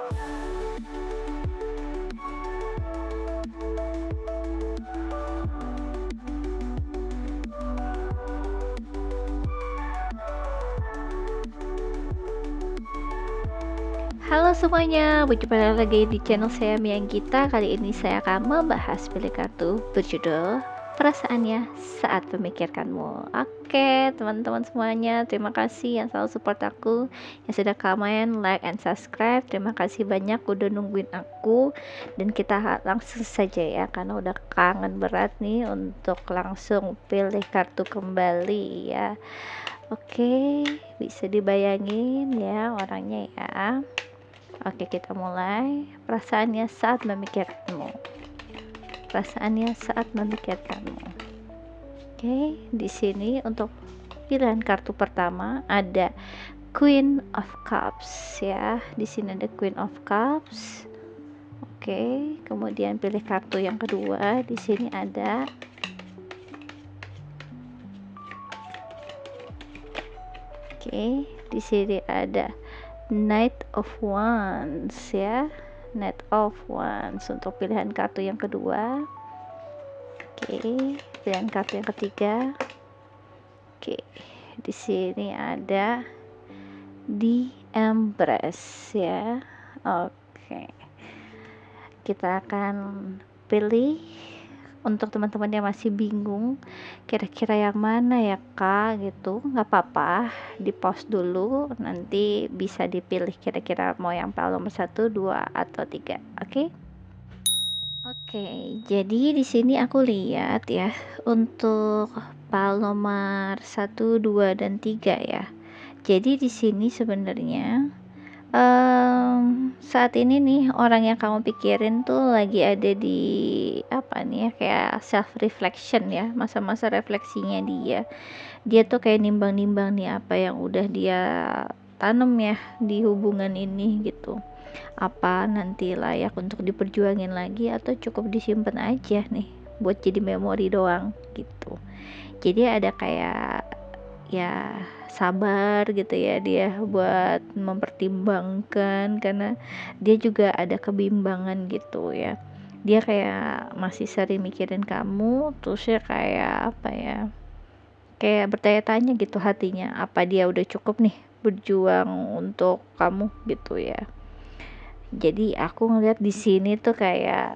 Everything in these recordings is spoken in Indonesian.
Halo semuanya, berjumpa lagi di channel saya Miang Gita. Kali ini saya akan membahas pilih kartu berjudul Perasaannya Saat Memikirkanmu. Oke teman-teman semuanya, terima kasih yang selalu support aku, yang sudah komen, like, and subscribe. Terima kasih banyak udah nungguin aku. Dan kita langsung saja ya, karena udah kangen berat nih untuk langsung pilih kartu kembali ya. Oke, bisa dibayangin ya orangnya ya. Oke, kita mulai. Perasaannya saat memikirkanmu. Perasaannya saat memikirkanmu. Oke, di sini untuk pilihan kartu pertama ada Queen of Cups ya. Di sini ada Queen of Cups. Oke, kemudian pilih kartu yang kedua. Di sini ada di sini ada Knight of Wands ya. Knight of Wands untuk pilihan kartu yang kedua. Oke, pilihan kartu yang ketiga. Oke, di sini ada The Empress ya. Oke, kita akan pilih. Untuk teman-teman yang masih bingung kira-kira yang mana ya kak gitu, nggak apa-apa, di post dulu, nanti bisa dipilih kira-kira mau yang pile nomor 1, 2, atau 3. Oke, jadi di sini aku lihat ya untuk pile nomor 1, 2, dan 3 ya. Jadi di sini sebenarnya saat ini nih orang yang kamu pikirin tuh lagi ada di apa nih ya, kayak self reflection ya, masa-masa refleksinya dia tuh kayak nimbang-nimbang nih apa yang udah dia tanam ya di hubungan ini gitu, apa nanti layak untuk diperjuangin lagi atau cukup disimpan aja nih buat jadi memori doang gitu. Jadi ada kayak ya sabar gitu ya dia buat mempertimbangkan, karena dia juga ada kebimbangan gitu ya. Dia kayak masih sering mikirin kamu, terus ya kayak apa ya, kayak bertanya-tanya gitu hatinya, apa dia udah cukup nih berjuang untuk kamu gitu ya. Jadi aku ngeliat di sini tuh kayak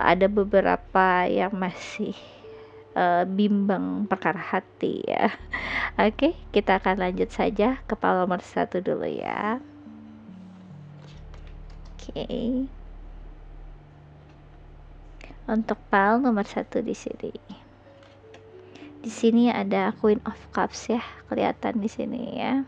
ada beberapa yang masih bimbang perkara hati ya. Oke, kita akan lanjut saja ke pile nomor 1 dulu ya. Oke. Untuk pile nomor 1 di sini. Di sini ada Queen of Cups ya, kelihatan di sini ya.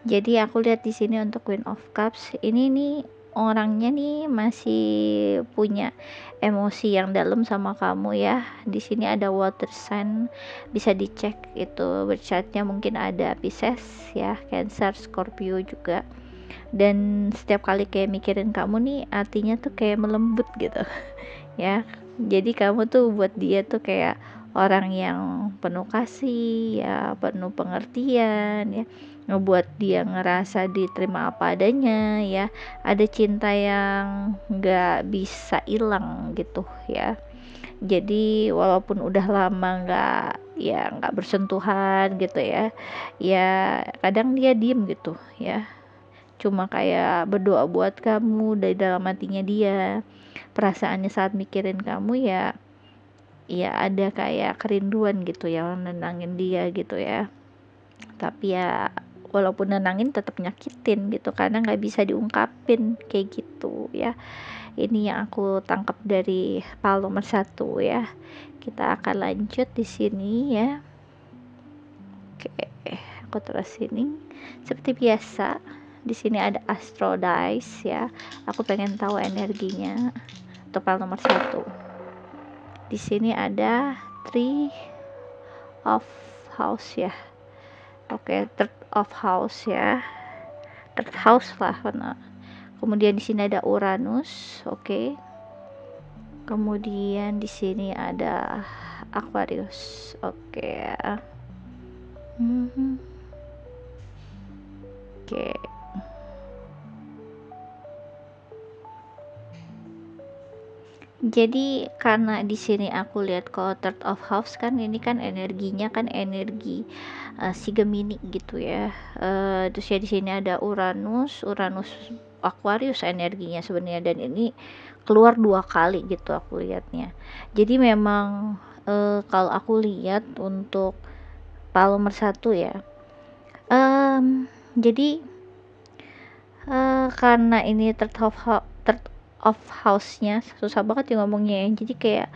Jadi aku lihat di sini untuk Queen of Cups ini nih orangnya nih masih punya emosi yang dalam sama kamu ya. Di sini ada water sign, bisa dicek itu bercatnya, mungkin ada Pisces ya, Cancer, Scorpio juga. Dan setiap kali kayak mikirin kamu nih artinya tuh kayak melembut gitu ya. Jadi kamu tuh buat dia tuh kayak orang yang penuh kasih ya, penuh pengertian ya, ngebuat dia ngerasa diterima apa adanya ya. Ada cinta yang nggak bisa hilang gitu ya. Jadi walaupun udah lama nggak bersentuhan gitu ya, ya kadang dia diem gitu ya, cuma kayak berdoa buat kamu dari dalam hatinya dia. Perasaannya saat mikirin kamu ya, ya ada kayak kerinduan gitu ya, nenangin dia gitu ya. Tapi ya walaupun nenangin tetap nyakitin gitu, karena nggak bisa diungkapin kayak gitu ya. Ini yang aku tangkap dari pile nomor 1 ya. Kita akan lanjut di sini ya. Oke, aku terus sini seperti biasa. Di sini ada Astro Dice ya. Aku pengen tahu energinya untuk pile nomor 1. Di sini ada Three of House ya. Oke, Third of House ya. Third house lah benar. Kemudian di sini ada Uranus, oke. Kemudian di sini ada Aquarius, oke ya. Oke. Jadi karena di sini aku lihat kalau third of house kan ini kan energinya kan energi si Gemini gitu ya. Terus ya di sini ada Uranus, Uranus Aquarius energinya sebenarnya, dan ini keluar 2 kali gitu aku lihatnya. Jadi memang kalau aku lihat untuk pal nomor 1 ya. Jadi karena ini third of house-nya susah banget ya ngomongnya ya. Jadi kayak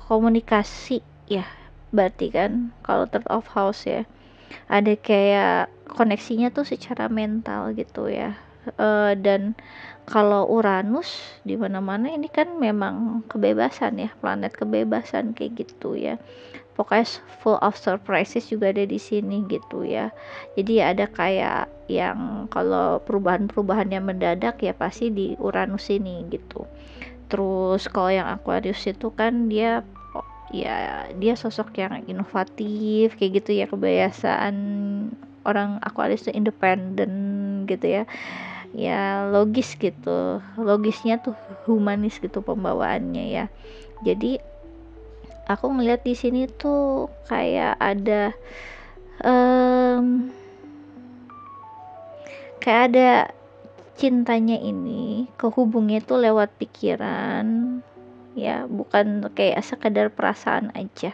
komunikasi ya, berarti kan kalau third of house ya ada kayak koneksinya tuh secara mental gitu ya. Dan kalau Uranus di mana-mana ini kan memang kebebasan ya, planet kebebasan kayak gitu ya. Pokoknya full of surprises juga ada di sini gitu ya. Jadi ada kayak yang kalau perubahan-perubahan yang mendadak ya pasti di Uranus ini gitu. Terus kalau yang Aquarius itu kan dia ya dia sosok yang inovatif kayak gitu ya, kebiasaan orang Aquarius itu independen gitu ya. Ya logis gitu. Logisnya tuh humanis gitu pembawaannya ya. Jadi aku ngeliat di sini tuh kayak ada kayak ada cintanya ini kehubungnya tuh lewat pikiran ya, bukan kayak sekedar perasaan aja.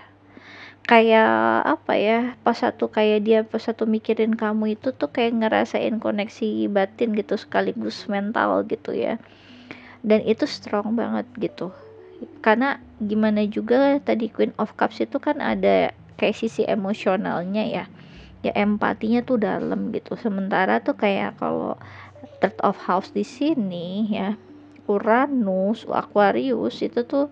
Kayak apa ya, pas satu mikirin kamu itu tuh kayak ngerasain koneksi batin gitu sekaligus mental gitu ya, dan itu strong banget gitu. Karena gimana juga tadi Queen of Cups itu kan ada kayak sisi emosionalnya ya, ya empatinya tuh dalam gitu. Sementara tuh kayak kalau third of house di sini ya, Uranus Aquarius itu tuh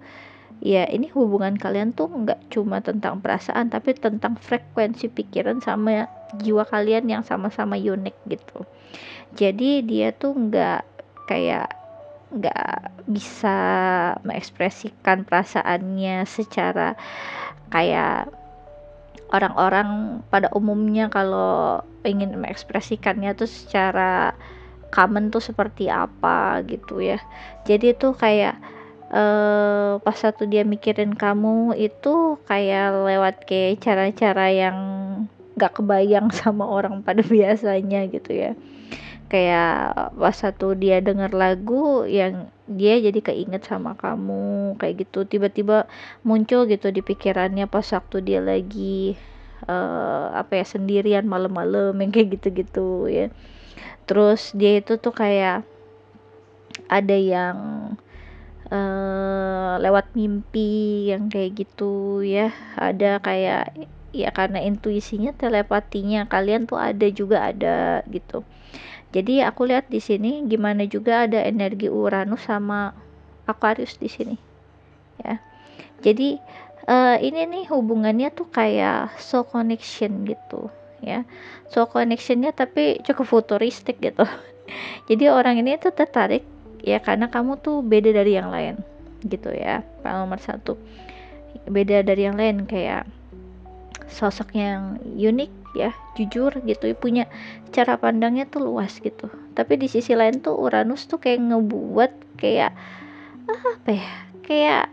ya ini hubungan kalian tuh nggak cuma tentang perasaan tapi tentang frekuensi pikiran sama jiwa kalian yang sama-sama unik gitu. Jadi dia tuh nggak bisa mengekspresikan perasaannya secara kayak orang-orang pada umumnya kalau ingin mengekspresikannya tuh secara common tuh seperti apa gitu ya. Jadi tuh kayak pas satu dia mikirin kamu itu kayak lewat kayak cara-cara yang gak kebayang sama orang pada biasanya gitu ya. Kayak pas satu dia denger lagu yang dia jadi keinget sama kamu kayak gitu, tiba-tiba muncul gitu di pikirannya pas waktu dia lagi apa ya, sendirian malam-malam yang kayak gitu-gitu ya. Terus dia itu tuh kayak ada yang lewat mimpi yang kayak gitu ya, ada kayak ya karena intuisinya telepatinya kalian tuh ada juga ada gitu. Jadi aku lihat di sini gimana juga ada energi Uranus sama Aquarius di sini ya. Jadi ini nih hubungannya tuh kayak soul connection gitu ya. Soul connectionnya tapi cukup futuristik gitu. Jadi orang ini tuh tertarik ya karena kamu tuh beda dari yang lain gitu ya. Nomor 1 beda dari yang lain, kayak sosok yang unik ya, jujur gitu, punya cara pandangnya tuh luas gitu. Tapi di sisi lain tuh Uranus tuh kayak ngebuat kayak apa ya, kayak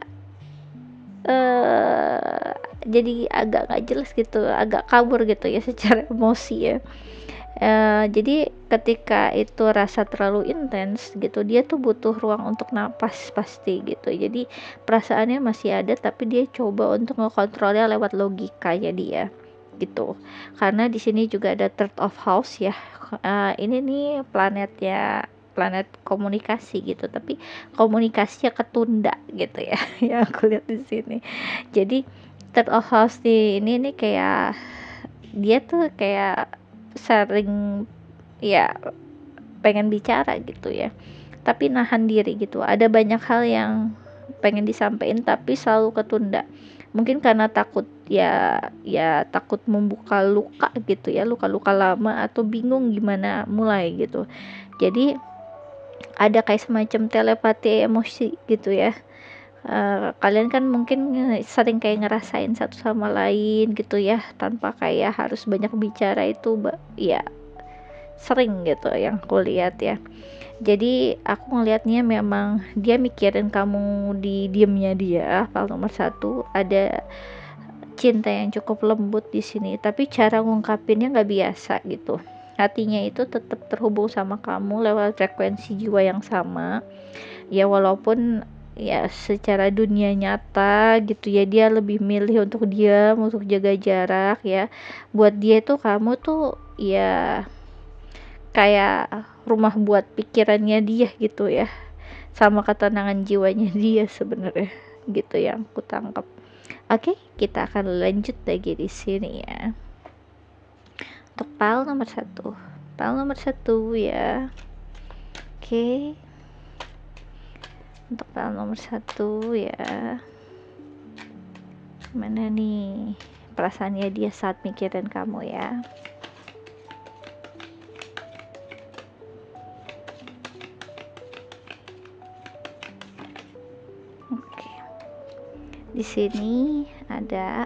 jadi agak gak jelas gitu, agak kabur gitu ya secara emosi ya. Jadi ketika itu rasa terlalu intens gitu, dia tuh butuh ruang untuk napas pasti gitu. Jadi perasaannya masih ada tapi dia coba untuk ngekontrolnya lewat logikanya dia gitu. Karena di sini juga ada third of house ya. Ini nih planet komunikasi gitu, tapi komunikasinya ketunda gitu ya. Yang aku lihat di sini. Jadi third of house di ini nih kayak dia tuh kayak sering ya pengen bicara gitu ya, tapi nahan diri gitu. Ada banyak hal yang pengen disampaikan tapi selalu ketunda, mungkin karena takut takut membuka luka gitu ya, luka-luka lama, atau bingung gimana mulai gitu. Jadi ada kayak semacam telepati emosi gitu ya. Kalian kan mungkin sering kayak ngerasain satu sama lain gitu ya, tanpa kayak harus banyak bicara itu ya sering gitu yang aku lihat ya. Jadi aku ngelihatnya memang dia mikirin kamu di diemnya dia. File nomor 1 ada cinta yang cukup lembut di sini, tapi cara ngungkapinnya nggak biasa gitu. Hatinya itu tetap terhubung sama kamu lewat frekuensi jiwa yang sama. Ya walaupun ya secara dunia nyata gitu ya dia lebih milih untuk diam, untuk jaga jarak ya. Buat dia itu kamu tuh ya kayak rumah buat pikirannya dia gitu ya, sama ketenangan jiwanya dia sebenarnya, gitu yang aku tangkap. Oke, kita akan lanjut lagi di sini ya. Untuk file nomor satu ya. Oke, untuk file nomor 1 ya. Mana nih perasaannya dia saat mikirin kamu ya. Oke. Di sini ada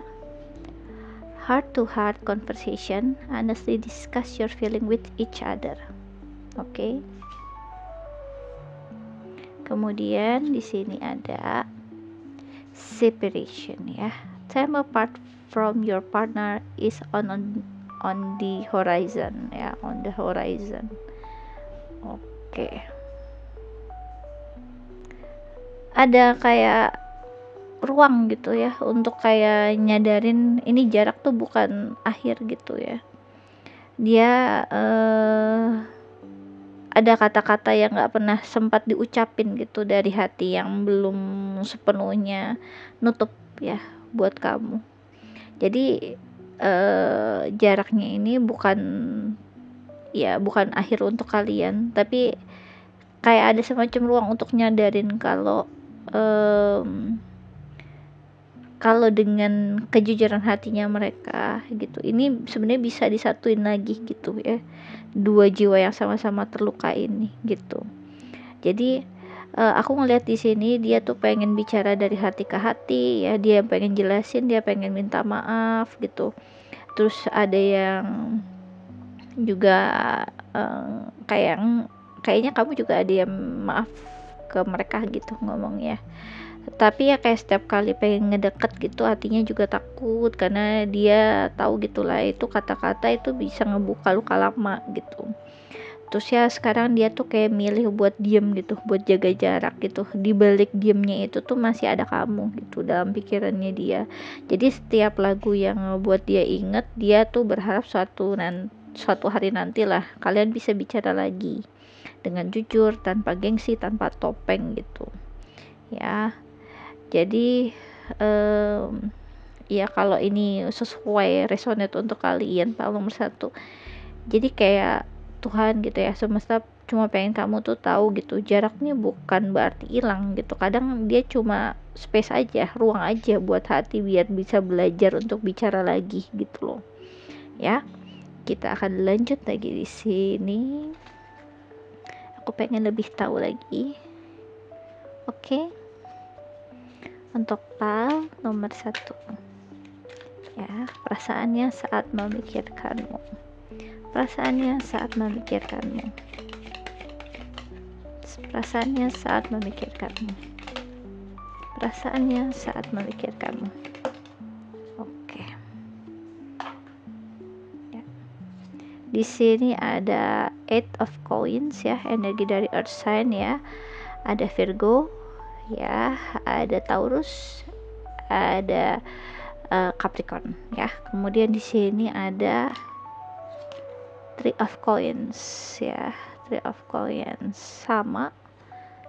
heart to heart conversation, honestly discuss your feeling with each other. Oke. Kemudian di sini ada separation ya. Time apart from your partner is on the horizon ya, on the horizon. Oke. Ada kayak ruang gitu ya untuk kayak nyadarin ini jarak tuh bukan akhir gitu ya. Dia ada kata-kata yang nggak pernah sempat diucapin gitu dari hati yang belum sepenuhnya nutup ya buat kamu. Jadi jaraknya ini bukan akhir untuk kalian, tapi kayak ada semacam ruang untuk nyadarin kalau dengan kejujuran hatinya mereka gitu, ini sebenarnya bisa disatuin lagi gitu ya, dua jiwa yang sama-sama terluka ini gitu. Jadi aku ngelihat di sini dia tuh pengen bicara dari hati ke hati ya, dia pengen jelasin, dia pengen minta maaf gitu. Terus ada yang juga kayaknya kamu juga ada yang maaf ke mereka gitu ngomong ya. Tapi ya kayak setiap kali pengen ngedeket gitu hatinya juga takut, karena dia tahu gitulah itu kata-kata itu bisa ngebuka luka lama gitu. Terus ya sekarang dia tuh kayak milih buat diem gitu, buat jaga jarak gitu. Di balik diemnya itu tuh masih ada kamu gitu dalam pikirannya dia. Jadi setiap lagu yang buat dia inget, dia tuh berharap suatu hari nanti lah kalian bisa bicara lagi dengan jujur, tanpa gengsi, tanpa topeng gitu ya. Jadi ya kalau ini sesuai resonate untuk kalian file nomor 1, jadi kayak Tuhan gitu ya, semesta cuma pengen kamu tuh tahu gitu, jaraknya bukan berarti hilang gitu. Kadang dia cuma space aja, ruang aja buat hati biar bisa belajar untuk bicara lagi gitu loh ya. Kita akan lanjut lagi di sini, aku pengen lebih tahu lagi. Oke. Untuk file nomor 1 ya, perasaannya saat memikirkanmu. Perasaannya saat memikirkanmu. Perasaannya saat memikirkanmu. Perasaannya saat memikirkanmu. Oke. Ya. Di sini ada 8 of coins ya, energi dari earth sign ya. Ada Virgo ya, ada Taurus, ada Capricorn ya. Kemudian di sini ada Three of Coins ya, Three of Coins sama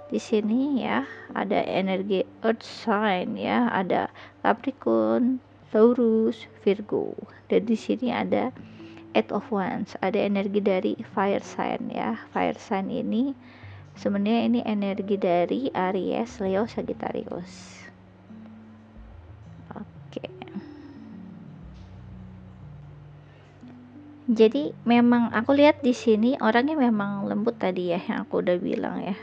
di sini ya. Ada energi Earth sign ya, ada Capricorn, Taurus, Virgo. Dan di sini ada Eight of Wands, ada energi dari Fire sign ya. Fire sign ini sebenarnya ini energi dari Aries, Leo, Sagittarius. Jadi memang aku lihat di sini orangnya memang lembut tadi ya, yang aku udah bilang ya.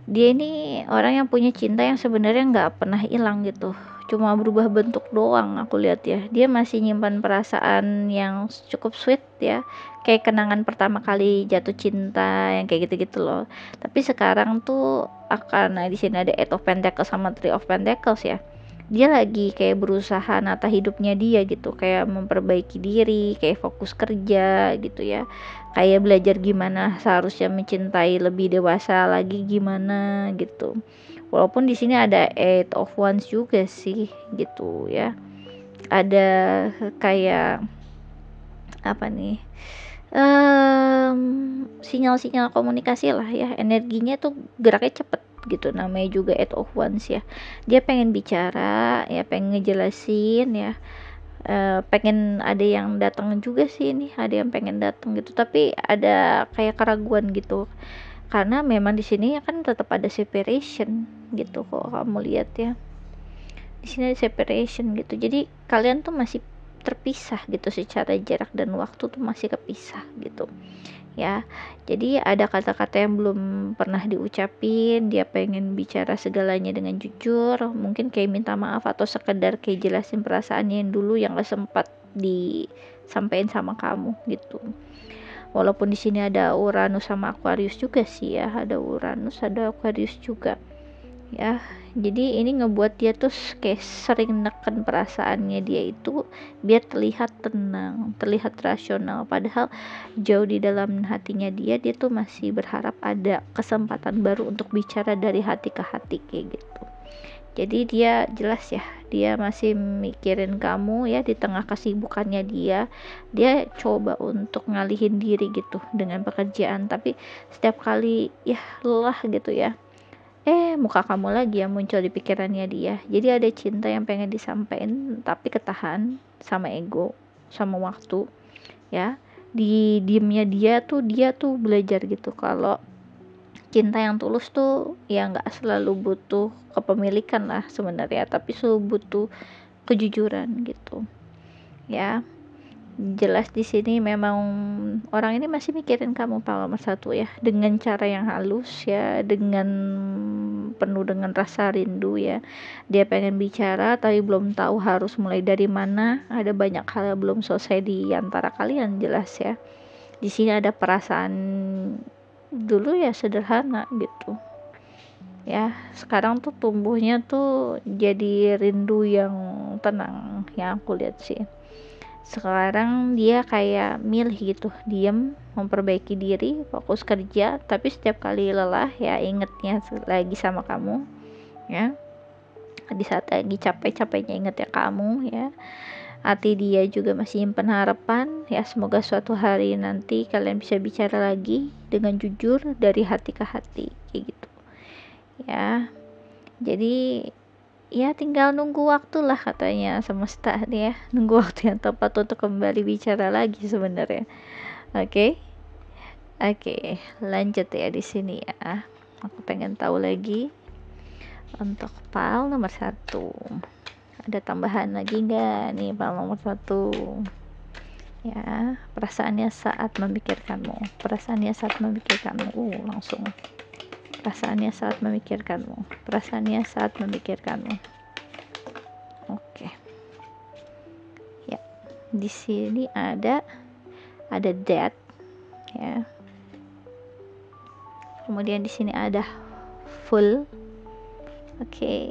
Dia ini orang yang punya cinta yang sebenarnya nggak pernah hilang gitu, cuma berubah bentuk doang aku lihat ya. Dia masih nyimpan perasaan yang cukup sweet ya, kayak kenangan pertama kali jatuh cinta yang kayak gitu-gitu loh. Tapi sekarang tuh karena di sini ada Eight of Pentacles sama Three of Pentacles ya, dia lagi kayak berusaha nata hidupnya dia gitu, kayak memperbaiki diri, kayak fokus kerja gitu ya, kayak belajar gimana seharusnya mencintai lebih dewasa lagi gimana gitu. Walaupun di sini ada Eight of Wands juga sih gitu ya, ada kayak apa nih, sinyal-sinyal komunikasi lah ya, energinya tuh geraknya cepet gitu, namanya juga Eight of Wands ya. Dia pengen bicara ya, pengen ngejelasin ya, pengen ada yang datang juga sih, ini ada yang pengen datang gitu, tapi ada kayak keraguan gitu, karena memang di sini kan tetap ada separation gitu kok kamu lihat ya. Di sini ada separation gitu, jadi kalian tuh masih terpisah gitu, secara jarak dan waktu tuh masih kepisah gitu ya. Jadi ada kata-kata yang belum pernah diucapin, dia pengen bicara segalanya dengan jujur, mungkin kayak minta maaf atau sekedar kayak jelasin perasaannya yang dulu yang gak sempat disampaikan sama kamu gitu. Walaupun di sini ada Uranus sama Aquarius juga sih ya, ada Uranus ada Aquarius juga ya. Jadi ini ngebuat dia tuh kayak sering neken perasaannya dia itu biar terlihat tenang, terlihat rasional, padahal jauh di dalam hatinya dia tuh masih berharap ada kesempatan baru untuk bicara dari hati ke hati kayak gitu. Jadi dia jelas ya, dia masih mikirin kamu ya, di tengah kesibukannya dia coba untuk ngalihin diri gitu dengan pekerjaan, tapi setiap kali ya lelah gitu ya, muka kamu lagi yang muncul di pikirannya dia. Jadi ada cinta yang pengen disampaikan tapi ketahan sama ego, sama waktu ya. Di diemnya dia tuh belajar gitu kalau cinta yang tulus tuh ya nggak selalu butuh kepemilikan lah sebenarnya, tapi selalu butuh kejujuran gitu ya. Jelas di sini memang orang ini masih mikirin kamu Pak nomor satu ya, dengan cara yang halus ya, dengan penuh dengan rasa rindu ya. Dia pengen bicara tapi belum tahu harus mulai dari mana, ada banyak hal yang belum selesai di antara kalian jelas ya. Di sini ada perasaan dulu ya sederhana gitu ya, sekarang tuh tumbuhnya tuh jadi rindu yang tenang yang aku lihat sih. Sekarang dia kayak milih gitu, diem, memperbaiki diri, fokus kerja, tapi setiap kali lelah ya ingetnya lagi sama kamu ya. Di saat lagi capek-capeknya inget ya kamu ya. Hati dia juga masih nyimpen harapan ya, semoga suatu hari nanti kalian bisa bicara lagi dengan jujur dari hati ke hati kayak gitu ya. Jadi ya tinggal nunggu waktu lah katanya semesta nih ya, nunggu waktu yang tepat untuk kembali bicara lagi sebenarnya. Oke. Oke, lanjut ya di sini ya. Aku pengen tahu lagi untuk pal nomor 1. Ada tambahan lagi nggak nih pal nomor 1? Ya, perasaannya saat memikirkanmu. Perasaannya saat memikirkanmu. Langsung. Perasaannya saat memikirkanmu. Perasaannya saat memikirkanmu. Oke. Ya. Di sini ada death ya. Kemudian di sini ada full. Oke.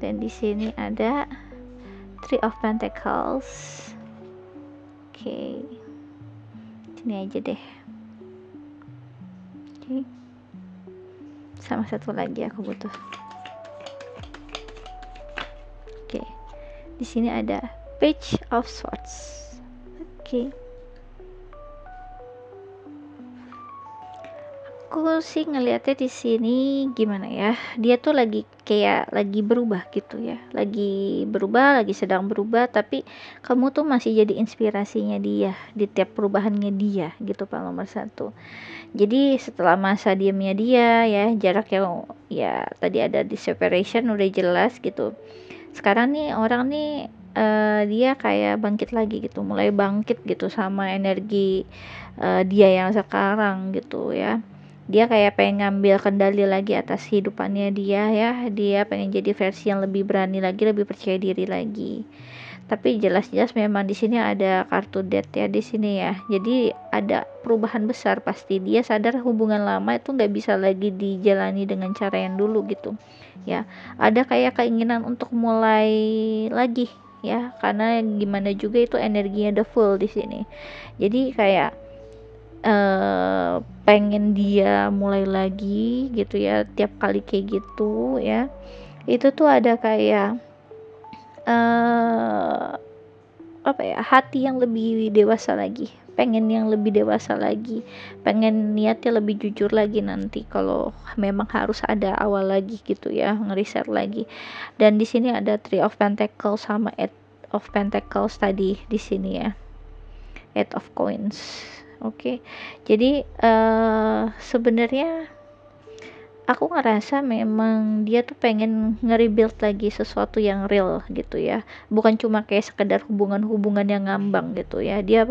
Dan di sini ada Three of Pentacles. Oke. Sini aja deh. Oke. Sama satu lagi aku butuh. Oke. Di sini ada Page of Swords. Oke. Aku sih ngelihatnya di sini gimana ya, dia tuh lagi kayak lagi berubah gitu ya, lagi berubah, lagi sedang berubah, tapi kamu tuh masih jadi inspirasinya dia di tiap perubahannya dia gitu Pak nomor 1. Jadi setelah masa diamnya dia ya, jarak yang ya tadi ada di separation udah jelas gitu, sekarang nih orang nih dia kayak bangkit lagi gitu, mulai bangkit gitu sama energi dia yang sekarang gitu ya. Dia kayak pengen ngambil kendali lagi atas hidupannya dia ya. Dia pengen jadi versi yang lebih berani lagi, lebih percaya diri lagi. Tapi jelas-jelas memang di sini ada kartu death ya di sini ya. Jadi ada perubahan besar pasti. Dia sadar hubungan lama itu nggak bisa lagi dijalani dengan cara yang dulu gitu. Ya, ada kayak keinginan untuk mulai lagi ya, karena gimana juga itu energinya the full di sini. Jadi kayak pengen dia mulai lagi gitu ya, tiap kali kayak gitu ya. Itu tuh ada kayak apa ya, hati yang lebih dewasa lagi, pengen yang lebih dewasa lagi, pengen niatnya lebih jujur lagi nanti kalau memang harus ada awal lagi gitu ya, ngeriset lagi. Dan di sini ada Three of Pentacles sama Eight of Pentacles tadi di sini ya, Eight of Coins. Oke. Jadi sebenarnya aku ngerasa memang dia tuh pengen nge-rebuild lagi sesuatu yang real gitu ya, bukan cuma kayak sekedar hubungan-hubungan yang ngambang gitu ya. Dia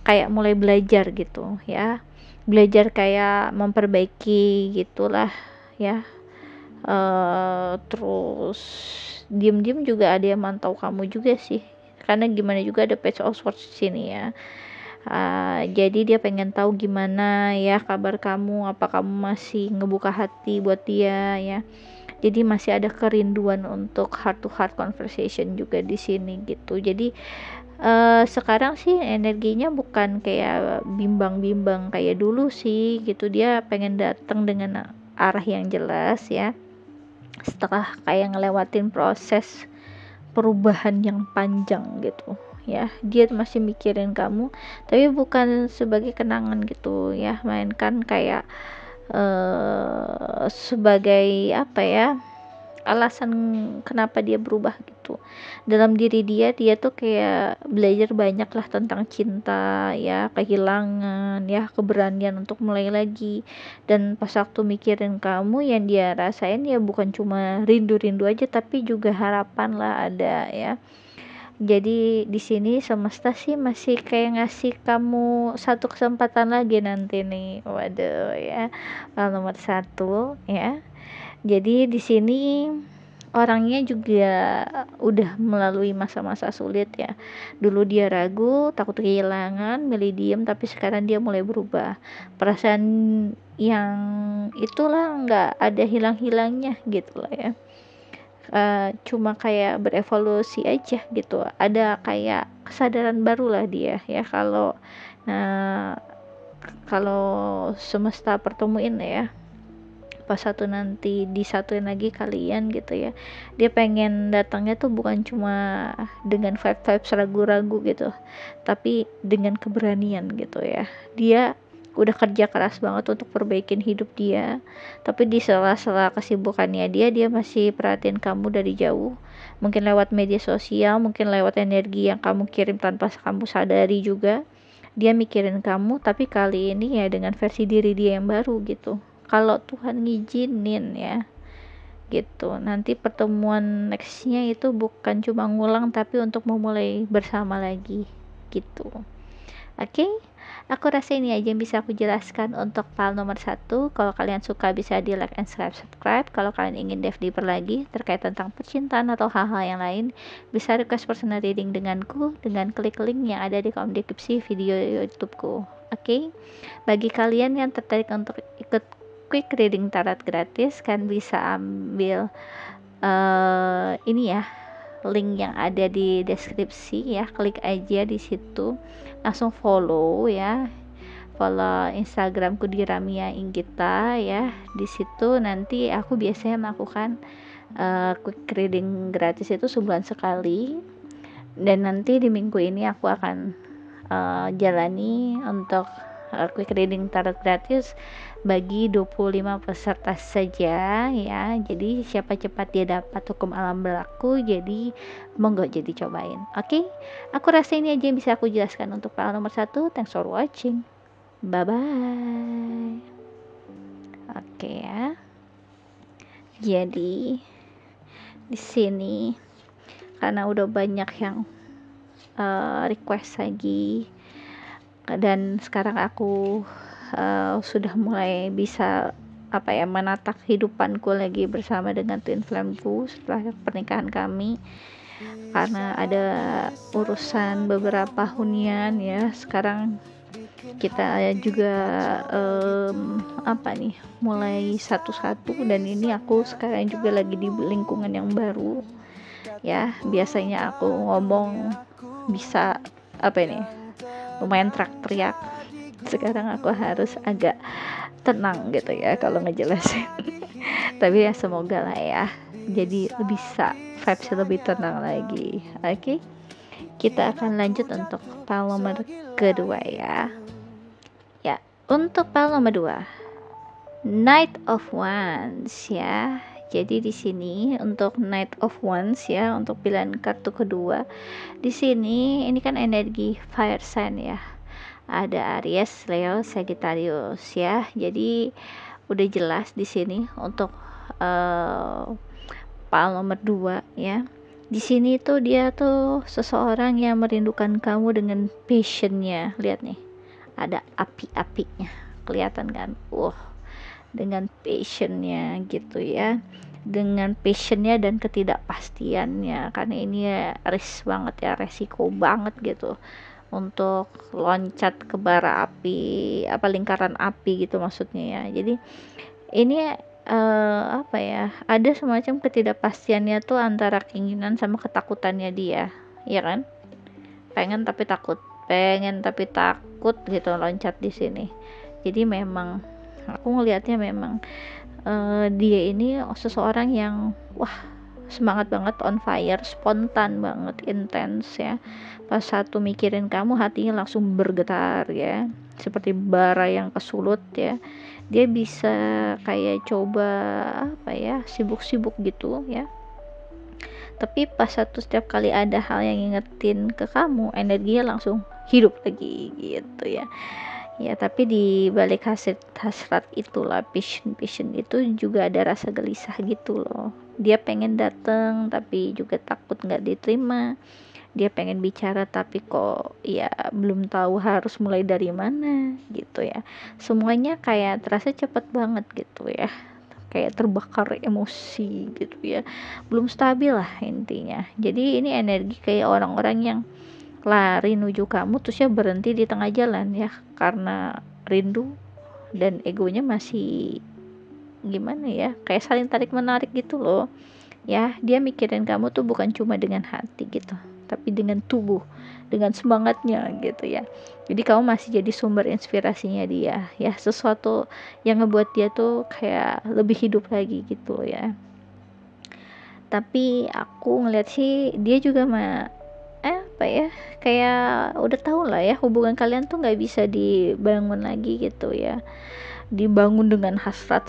kayak mulai belajar gitu ya, belajar kayak memperbaiki gitulah ya. Terus diem-diem juga ada yang mantau kamu juga sih, karena gimana juga ada Page of Swords di sini ya. Jadi dia pengen tahu gimana ya kabar kamu, apa kamu masih ngebuka hati buat dia ya. Jadi masih ada kerinduan untuk heart to heart conversation juga di sini gitu. Jadi sekarang sih energinya bukan kayak bimbang-bimbang kayak dulu sih gitu. Dia pengen datang dengan arah yang jelas ya, setelah kayak ngelewatin proses perubahan yang panjang gitu ya. Dia masih mikirin kamu, tapi bukan sebagai kenangan gitu ya, melainkan kayak sebagai apa ya, alasan kenapa dia berubah gitu. Dalam diri dia tuh kayak belajar banyak lah tentang cinta ya, kehilangan ya, keberanian untuk mulai lagi. Dan pas waktu mikirin kamu, yang dia rasain ya bukan cuma rindu-rindu aja, tapi juga harapan lah ada ya. Jadi di sini semesta sih masih kayak ngasih kamu satu kesempatan lagi nanti nih. Waduh ya, nomor satu ya. Jadi di sini orangnya juga udah melalui masa-masa sulit ya. Dulu dia ragu, takut kehilangan, milih diem, tapi sekarang dia mulai berubah. Perasaan yang itulah nggak ada hilang-hilangnya gitu lah ya. Cuma kayak berevolusi aja gitu. Ada kayak kesadaran baru lah dia ya, kalau nah kalau semesta pertemuin ya, pas satu nanti disatuin lagi kalian gitu ya. Dia pengen datangnya tuh bukan cuma dengan vibes ragu-ragu gitu, tapi dengan keberanian gitu ya. Dia udah kerja keras banget untuk perbaikin hidup dia, tapi di sela-sela kesibukannya dia masih perhatiin kamu dari jauh, mungkin lewat media sosial, mungkin lewat energi yang kamu kirim tanpa kamu sadari juga. Dia mikirin kamu, tapi kali ini ya dengan versi diri dia yang baru gitu, kalau Tuhan ngizinin ya gitu. Nanti pertemuan nextnya itu bukan cuma ngulang, tapi untuk memulai bersama lagi gitu. Oke, aku rasa ini aja yang bisa aku jelaskan untuk file nomor 1. Kalau kalian suka bisa di like and subscribe. Kalau kalian ingin dive deeper lagi terkait tentang percintaan atau hal-hal yang lain, bisa request personal reading denganku dengan klik link yang ada di kolom deskripsi video YouTubeku. Oke, bagi kalian yang tertarik untuk ikut quick reading tarot gratis, kan bisa ambil ini ya, link yang ada di deskripsi ya, klik aja di situ, langsung follow ya, follow Instagramku di Ramia Inggita ya. Di situ nanti aku biasanya melakukan quick reading gratis itu sebulan sekali, dan nanti di minggu ini aku akan jalani untuk quick reading tarot gratis bagi 25 peserta saja ya. Jadi siapa cepat dia dapat hukum alam berlaku, jadi monggo jadi cobain. Oke, aku rasa ini aja yang bisa aku jelaskan untuk file nomor 1. Thanks for watching, bye bye. Oke ya, jadi di sini karena udah banyak yang request lagi, dan sekarang aku sudah mulai bisa menata kehidupanku lagi bersama dengan twin flameku setelah pernikahan kami, karena ada urusan beberapa hunian ya. Sekarang kita juga mulai satu-satu, dan ini aku sekarang juga lagi di lingkungan yang baru ya. Biasanya aku ngomong bisa lumayan teriak, sekarang aku harus agak tenang gitu ya kalau ngejelasin. Tapi ya semoga lah ya, jadi bisa vibes lebih tenang lagi. Oke, kita akan lanjut untuk pile nomor kedua ya. Untuk pile nomor 2, Knight of Wands ya. Jadi di sini untuk Knight of Wands ya, untuk pilihan kartu kedua di sini, ini kan energi fire sign ya. Ada Aries, Leo, Sagittarius ya. Jadi udah jelas di sini untuk pile nomor 2 ya. Di sini tuh dia tuh seseorang yang merindukan kamu dengan passionnya. Lihat nih, ada api-apinya, kelihatan kan? Dengan passionnya gitu ya, dengan passionnya dan ketidakpastiannya, karena ini ya risk banget ya, resiko banget gitu untuk loncat ke bara api, lingkaran api gitu maksudnya ya. Jadi ini ada semacam ketidakpastiannya tuh antara keinginan sama ketakutannya dia, ya kan? Pengen tapi takut gitu loncat di sini. Jadi memang aku ngelihatnya memang dia ini seseorang yang semangat banget, on fire, spontan banget, intens ya. Pas satu mikirin kamu, hatinya langsung bergetar ya, seperti bara yang kesulut ya. Dia bisa kayak coba sibuk-sibuk gitu ya, tapi pas setiap kali ada hal yang ngingetin ke kamu, energinya langsung hidup lagi gitu ya. Tapi di balik hasrat itulah, passion itu juga ada rasa gelisah gitu loh. Dia pengen datang tapi juga takut nggak diterima. Dia pengen bicara tapi kok ya belum tahu harus mulai dari mana gitu ya. Semuanya kayak terasa cepet banget gitu ya, kayak terbakar emosi gitu ya, belum stabil lah intinya. Jadi ini energi kayak orang-orang yang lari menuju kamu terus ya berhenti di tengah jalan ya, karena rindu dan egonya masih gimana ya, kayak saling tarik menarik gitu loh ya. Dia mikirin kamu tuh bukan cuma dengan hati gitu, tapi dengan tubuh, dengan semangatnya gitu ya. Jadi kamu masih jadi sumber inspirasinya dia ya, sesuatu yang ngebuat dia tuh kayak lebih hidup lagi gitu ya. Tapi aku ngeliat sih dia juga kayak udah tahu lah ya, hubungan kalian tuh nggak bisa dibangun lagi gitu ya, dibangun dengan hasrat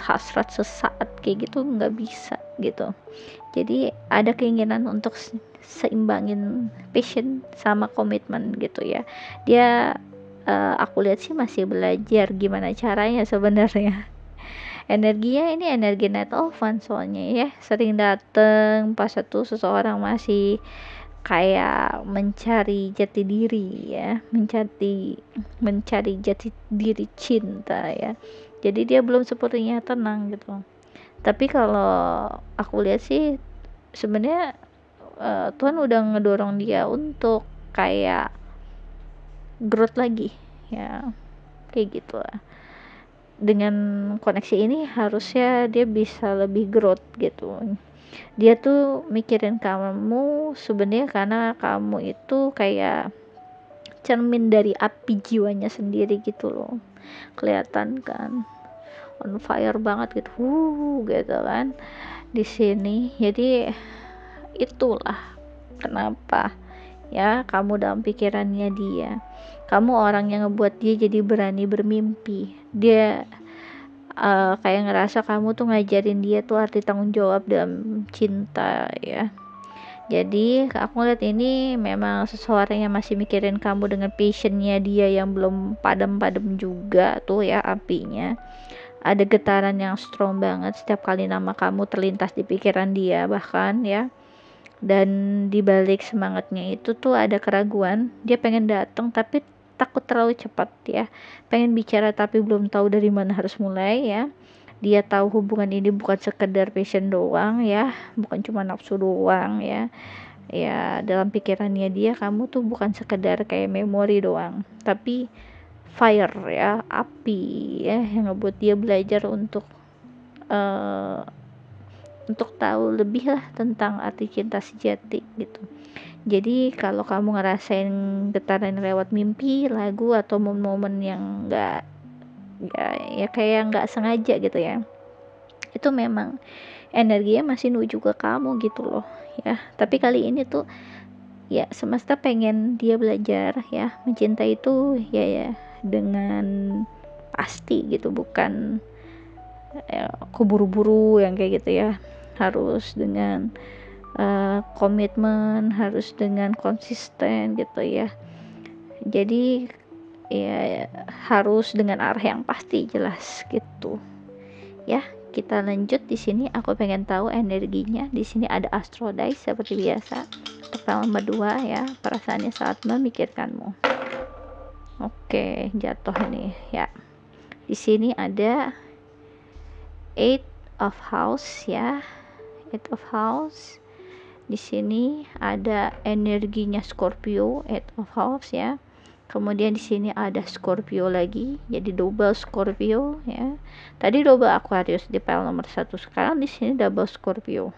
sesaat kayak gitu nggak bisa gitu. Jadi ada keinginan untuk seimbangin passion sama komitmen gitu ya. Dia aku lihat sih masih belajar gimana caranya sebenarnya. Energinya ini energi Knight of Wands soalnya ya, sering dateng pas seseorang masih kayak mencari jati diri ya, mencari jati diri cinta ya. Jadi dia belum sepertinya tenang gitu. Tapi kalau aku lihat sih sebenarnya Tuhan udah ngedorong dia untuk kayak growth lagi ya, kayak gitu lah. Dengan koneksi ini harusnya dia bisa lebih growth gitu. Dia tuh mikirin kamu sebenarnya karena kamu itu kayak cermin dari api jiwanya sendiri gitu loh, kelihatan kan, on fire banget gitu, gitu kan di sini. Jadi itulah kenapa ya kamu dalam pikirannya dia. Kamu orang yang ngebuat dia jadi berani bermimpi. Dia kayak ngerasa kamu tuh ngajarin dia tuh arti tanggung jawab dalam cinta ya. Jadi aku ngeliat ini memang seseorang yang masih mikirin kamu dengan passionnya dia yang belum padam-padam juga tuh ya apinya. Ada getaran yang strong banget setiap kali nama kamu terlintas di pikiran dia bahkan ya. dan dibalik semangatnya itu tuh ada keraguan. Dia pengen datang tapi takut terlalu cepat ya, pengen bicara tapi belum tahu dari mana harus mulai ya. Dia tahu hubungan ini bukan sekedar passion doang ya, bukan cuma nafsu doang ya. Ya dalam pikirannya dia kamu tuh bukan sekedar kayak memori doang, tapi fire ya, api ya, yang ngebuat dia belajar uh, untuk tahu lebih lah tentang arti cinta sejati gitu. Jadi kalau kamu ngerasain getaran lewat mimpi, lagu atau momen-momen yang enggak ya kayak nggak sengaja gitu ya, itu memang energinya masih nuju ke kamu gitu loh ya. Tapi kali ini tuh ya semesta pengen dia belajar ya mencintai itu ya dengan pasti gitu, bukan ya, keburu-buru yang kayak gitu ya, harus dengan komitmen, harus dengan konsisten gitu ya. Jadi ya harus dengan arah yang pasti, jelas gitu ya. Kita lanjut. Di sini aku pengen tahu energinya. Di sini ada Astrodice seperti biasa. Tepal nomor 2 ya, perasaannya saat memikirkanmu. Oke, jatuh nih ya. Di sini ada Eight of House ya. Eight of House. Di sini ada energinya Scorpio, Eight of House ya. Kemudian di sini ada Scorpio lagi, jadi double Scorpio ya. Tadi double Aquarius di pile nomor 1, sekarang di sini double Scorpio.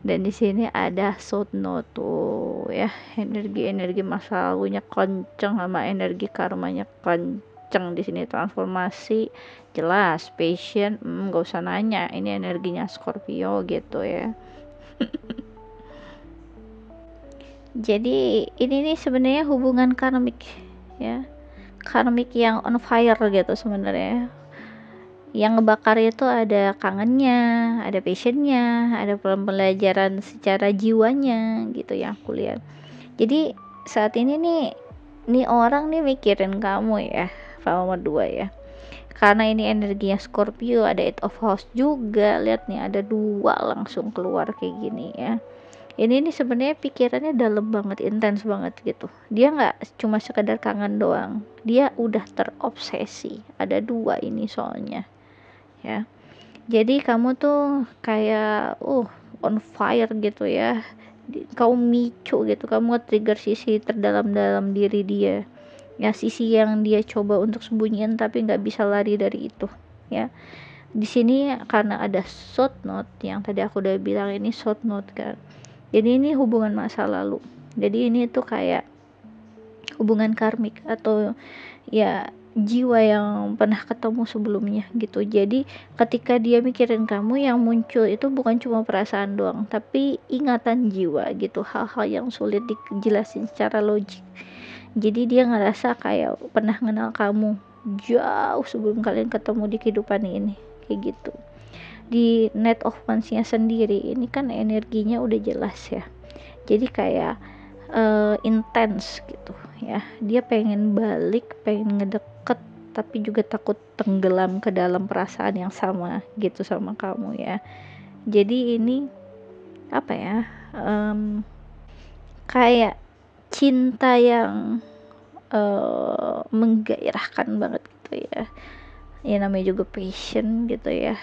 Dan di sini ada South Node tuh ya, energi masa lalunya kenceng sama energi karmanya kenceng. Di sini transformasi jelas, passion gak usah nanya, ini energinya Scorpio gitu ya. Jadi ini nih sebenarnya hubungan karmik ya, karmik yang on fire gitu sebenarnya. Yang ngebakar itu ada kangennya, ada passionnya, ada pembelajaran secara jiwanya gitu ya aku lihat. Jadi saat ini nih orang nih mikirin kamu ya, nomor 2 ya. Karena ini energinya Scorpio, ada Eight of House juga. Lihat nih ada 2 langsung keluar kayak gini ya. Ini nih sebenarnya pikirannya dalam banget, intens banget gitu. Dia nggak cuma sekedar kangen doang, dia udah terobsesi. Ada 2 ini soalnya ya. Jadi kamu tuh kayak on fire gitu ya, kamu micu gitu, kamu nge-trigger sisi terdalam diri dia ya, sisi yang dia coba untuk sembunyiin tapi nggak bisa lari dari itu ya. Di sini karena ada South Node yang tadi aku udah bilang, ini South Node kan, jadi ini hubungan masa lalu. Jadi ini tuh kayak hubungan karmik atau ya jiwa yang pernah ketemu sebelumnya gitu. Jadi ketika dia mikirin kamu, yang muncul itu bukan cuma perasaan doang, tapi ingatan jiwa gitu, hal-hal yang sulit dijelasin secara logik. Jadi dia ngerasa kayak pernah kenal kamu jauh sebelum kalian ketemu di kehidupan ini kayak gitu. Di Net of Wands-nya sendiri ini kan energinya udah jelas ya, jadi kayak intens gitu ya. Dia pengen balik, pengen ngedeket, tapi juga takut tenggelam ke dalam perasaan yang sama gitu sama kamu ya. Jadi ini apa ya, kayak cinta yang menggairahkan banget gitu ya. Ya namanya juga passion gitu ya,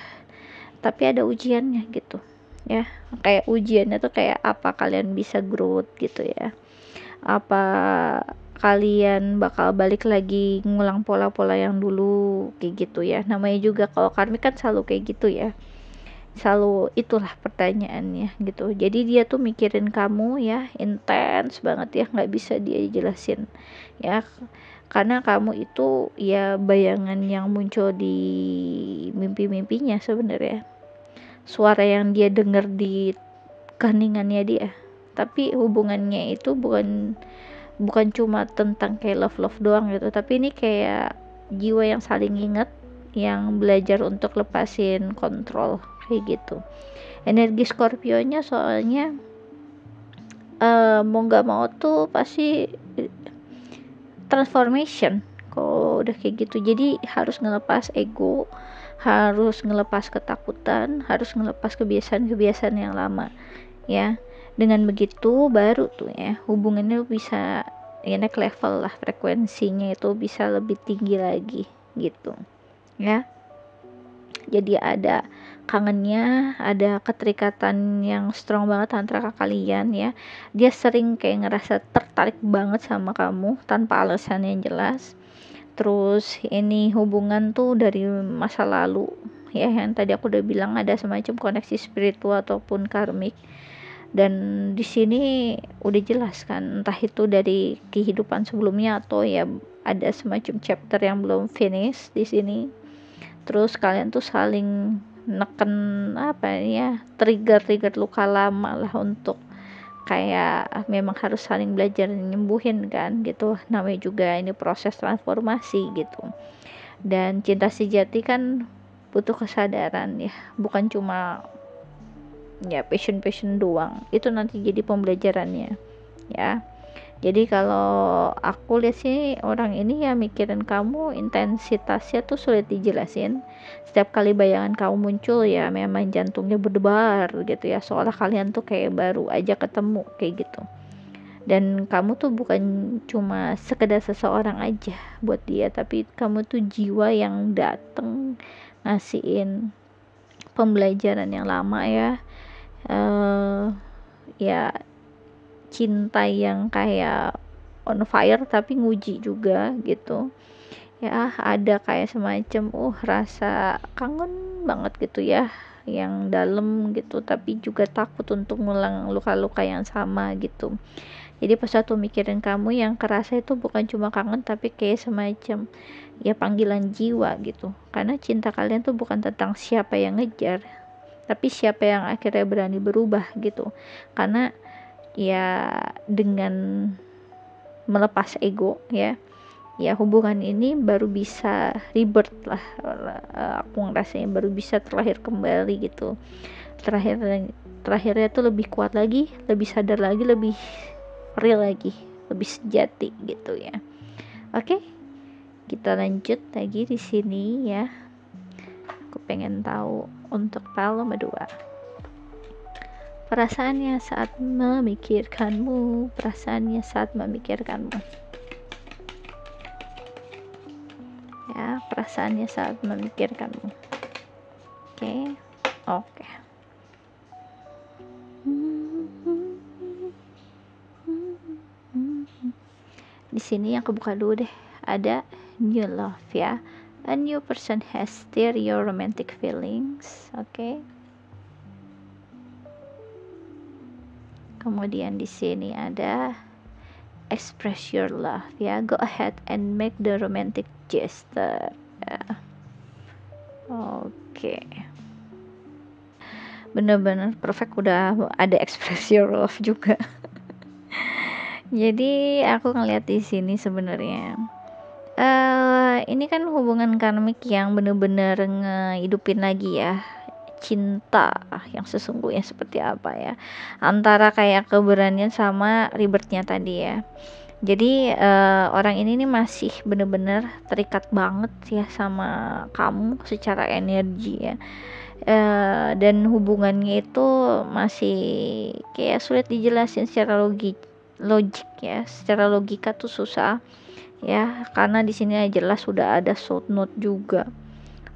tapi ada ujiannya gitu ya. Kayak ujiannya tuh kayak apa kalian bisa growth gitu ya, apa kalian bakal balik lagi ngulang pola-pola yang dulu kayak gitu ya. Namanya juga kalau karmik kan selalu kayak gitu ya, selalu itulah pertanyaannya gitu. Jadi dia tuh mikirin kamu ya, intens banget ya, nggak bisa dia jelasin ya, karena kamu itu ya bayangan yang muncul di mimpi-mimpinya sebenarnya, suara yang dia dengar di keheningannya dia. Tapi hubungannya itu bukan cuma tentang kayak love doang gitu, tapi ini kayak jiwa yang saling ingat, yang belajar untuk lepasin kontrol kayak gitu. Energi Scorpio-nya soalnya mau nggak mau tuh pasti transformation kalau udah kayak gitu. Jadi harus ngelepas ego, harus ngelepas ketakutan, harus ngelepas kebiasaan-kebiasaan yang lama ya. Dengan begitu baru tuh ya hubungannya bisa ya naik level lah, frekuensinya itu bisa lebih tinggi lagi gitu ya. Jadi ada kangennya, ada keterikatan yang strong banget antara kalian ya. Dia sering kayak ngerasa tertarik banget sama kamu tanpa alasan yang jelas. Terus ini hubungan tuh dari masa lalu ya, yang tadi aku udah bilang ada semacam koneksi spiritual ataupun karmik. Dan di sini udah jelas kan, entah itu dari kehidupan sebelumnya atau ya ada semacam chapter yang belum finish di sini. Terus kalian tuh saling neken apa ya, trigger luka lama lah, untuk kayak memang harus saling belajar nyembuhin kan gitu, namanya juga ini proses transformasi gitu. Dan cinta sejati kan butuh kesadaran ya, bukan cuma ya passion doang, itu nanti jadi pembelajarannya ya. Jadi kalau aku lihat sih orang ini ya mikirin kamu, intensitasnya tuh sulit dijelasin. Setiap kali bayangan kamu muncul ya memang jantungnya berdebar gitu ya, seolah kalian tuh kayak baru aja ketemu kayak gitu. Dan kamu tuh bukan cuma sekedar seseorang aja buat dia, tapi kamu tuh jiwa yang dateng ngasihin pembelajaran yang lama ya. Ya cinta yang kayak on fire tapi nguji juga gitu ya. Ada kayak semacam rasa kangen banget gitu ya, yang dalam gitu, tapi juga takut untuk ngulang luka-luka yang sama gitu. Jadi pas aku mikirin kamu, yang kerasa itu bukan cuma kangen tapi kayak semacam ya panggilan jiwa gitu, karena cinta kalian tuh bukan tentang siapa yang ngejar, tapi siapa yang akhirnya berani berubah gitu. Karena ya dengan melepas ego ya hubungan ini baru bisa rebirth lah, aku ngerasanya baru bisa terlahir kembali gitu. Terakhirnya tuh lebih kuat lagi, lebih sadar lagi, lebih real lagi, lebih sejati gitu ya. Oke, kita lanjut lagi di sini ya. Aku pengen tahu untuk pile nomor 2. Perasaannya saat memikirkanmu, perasaannya saat memikirkanmu. Ya, perasaannya saat memikirkanmu. Oke. Di sini aku buka dulu deh. Ada new love ya. A new person has stirred your romantic feelings. Oke. Kemudian di sini ada express your love ya. Go ahead and make the romantic gesture ya. Oke. Bener-bener perfect, udah ada express your love juga. Jadi aku ngeliat di sini sebenarnya ini kan hubungan karmik yang bener-bener ngehidupin lagi ya cinta yang sesungguhnya seperti apa ya, antara kayak keberanian sama ribetnya tadi ya. Jadi orang ini nih masih bener-bener terikat banget ya sama kamu secara energi ya. Dan hubungannya itu masih kayak sulit dijelasin secara logik ya, secara logika tuh susah ya, karena di sini jelas sudah ada south note juga,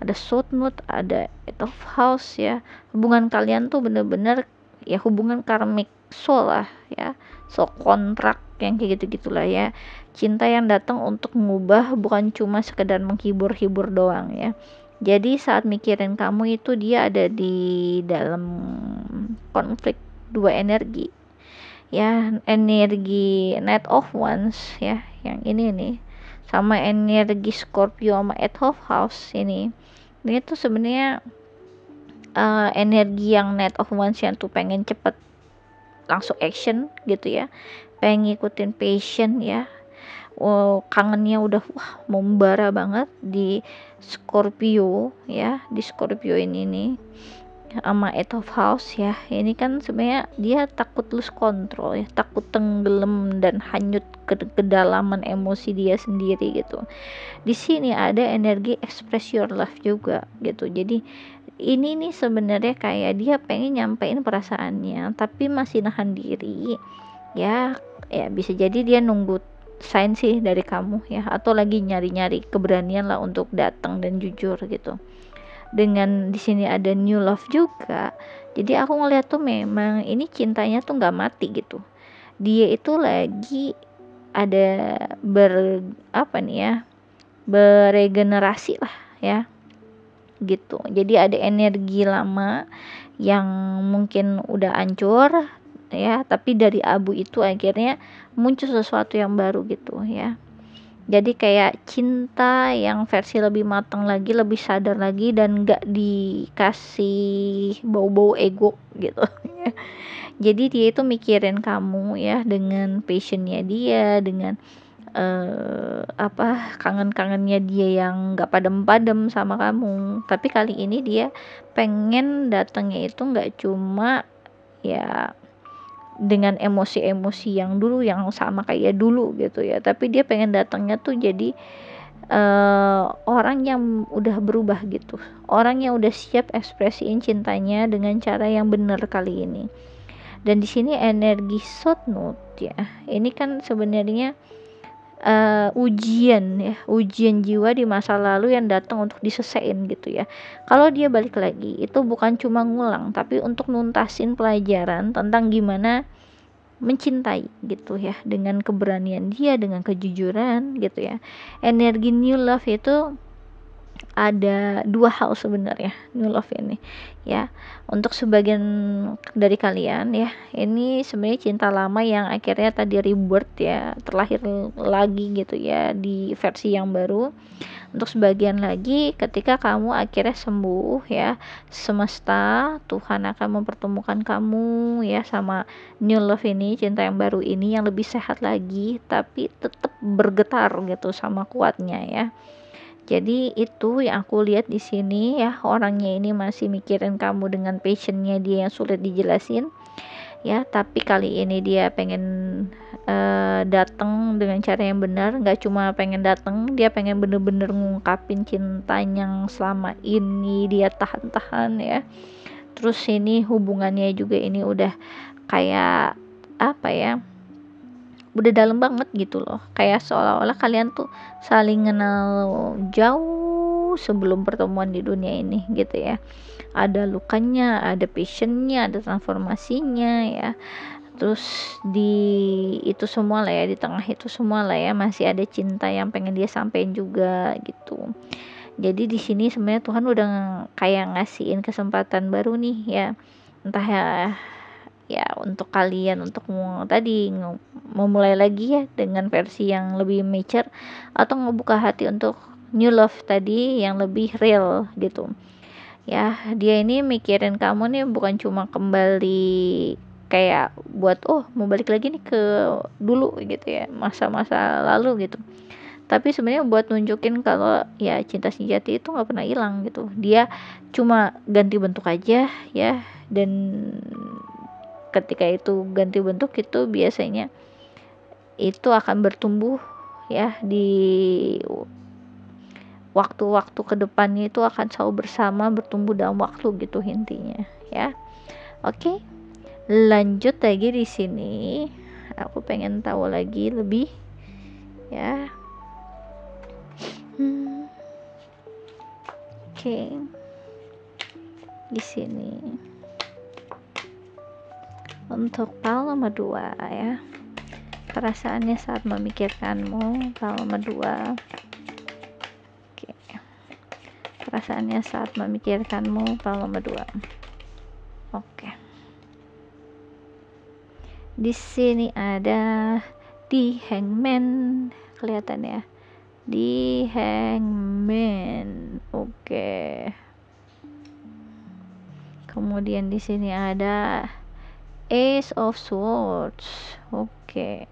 ada south note, ada 8 of house ya. Hubungan kalian tuh bener-bener ya hubungan karmik soul lah ya, soul kontrak yang kayak gitu-gitulah ya. Cinta yang datang untuk mengubah, bukan cuma sekedar menghibur-hibur doang ya. Jadi saat mikirin kamu itu dia ada di dalam konflik dua energi ya, energi Knight of Wands ya yang ini nih, sama energi Scorpio sama 8 of House ini tuh sebenarnya energi yang Knight of Wands yang tuh pengen cepet langsung action gitu ya, pengen ngikutin passion ya. Kangennya udah membara banget di Scorpio ya, di Scorpio ini nih sama Eight of House ya. Ini kan sebenarnya dia takut lose control ya, takut tenggelam dan hanyut ke kedalaman emosi dia sendiri gitu. Di sini ada energi express your love juga gitu. Jadi ini nih sebenarnya kayak dia pengen nyampein perasaannya tapi masih nahan diri ya. Ya bisa jadi dia nunggu sign sih dari kamu ya, atau lagi nyari-nyari keberanian lah untuk datang dan jujur gitu. Dengan di sini ada new love juga, jadi aku ngeliat tuh memang ini cintanya tuh nggak mati gitu. Dia itu lagi ada apa nih ya, beregenerasi lah ya gitu. Jadi ada energi lama yang mungkin udah hancur ya, tapi dari abu itu akhirnya muncul sesuatu yang baru gitu ya. Jadi kayak cinta yang versi lebih matang lagi, lebih sadar lagi, dan gak dikasih bau-bau ego gitu. Jadi dia itu mikirin kamu ya, dengan passionnya dia, dengan kangen-kangennya dia yang gak padem-padem sama kamu. Tapi kali ini dia pengen datangnya itu gak cuma ya dengan emosi-emosi yang dulu yang sama kayak dulu gitu ya, tapi dia pengen datangnya tuh jadi orang yang udah berubah gitu, orang yang udah siap ekspresiin cintanya dengan cara yang benar kali ini. Dan di sini energi South Node ya, ini kan sebenarnya ujian ya, ujian jiwa di masa lalu yang datang untuk diselesain gitu ya. Kalau dia balik lagi itu bukan cuma ngulang, tapi untuk nuntasin pelajaran tentang gimana mencintai gitu ya, dengan keberanian dia, dengan kejujuran gitu ya. Energi new love itu ada dua hal sebenarnya new love ini ya. Untuk sebagian dari kalian ya, ini sebenarnya cinta lama yang akhirnya tadi rebirth ya, terlahir lagi gitu ya di versi yang baru. Untuk sebagian lagi, ketika kamu akhirnya sembuh ya, semesta Tuhan akan mempertemukan kamu ya sama new love ini, cinta yang baru ini yang lebih sehat lagi, tapi tetap bergetar gitu sama kuatnya ya. Jadi itu yang aku lihat di sini ya, orangnya ini masih mikirin kamu dengan passionnya dia yang sulit dijelasin ya, tapi kali ini dia pengen datang dengan cara yang benar. Nggak cuma pengen datang, dia pengen bener-bener ngungkapin cinta yang selama ini dia tahan-tahan ya. Terus ini hubungannya juga ini udah kayak apa ya, udah dalam banget gitu loh, kayak seolah-olah kalian tuh saling kenal jauh sebelum pertemuan di dunia ini gitu ya. Ada lukanya, ada passionnya, ada transformasinya ya. Terus di itu semua lah ya, di tengah itu semua lah ya, masih ada cinta yang pengen dia sampein juga gitu. Jadi di sini sebenarnya Tuhan udah kayak ngasihin kesempatan baru nih ya, entah ya untuk kalian untuk tadi memulai lagi ya dengan versi yang lebih mature, atau ngebuka hati untuk new love tadi yang lebih real gitu ya. Dia ini mikirin kamu nih bukan cuma kembali kayak buat mau balik lagi nih ke dulu gitu ya, masa-masa lalu gitu, tapi sebenarnya buat nunjukin kalau ya cinta sejati itu nggak pernah hilang gitu. Dia cuma ganti bentuk aja ya, dan ketika itu ganti bentuk itu biasanya itu akan bertumbuh ya di waktu-waktu kedepannya, itu akan selalu bersama, bertumbuh dalam waktu gitu intinya ya. Oke, lanjut lagi di sini. Aku pengen tahu lagi lebih ya. Oke. Di sini untuk pal nomor 2 ya, perasaannya saat memikirkanmu, pal nomor 2. Oke, perasaannya saat memikirkanmu, pal nomor 2. Oke, di sini ada di hangman, kelihatan ya, di hangman. Oke, kemudian di sini ada Ace of Swords. Oke.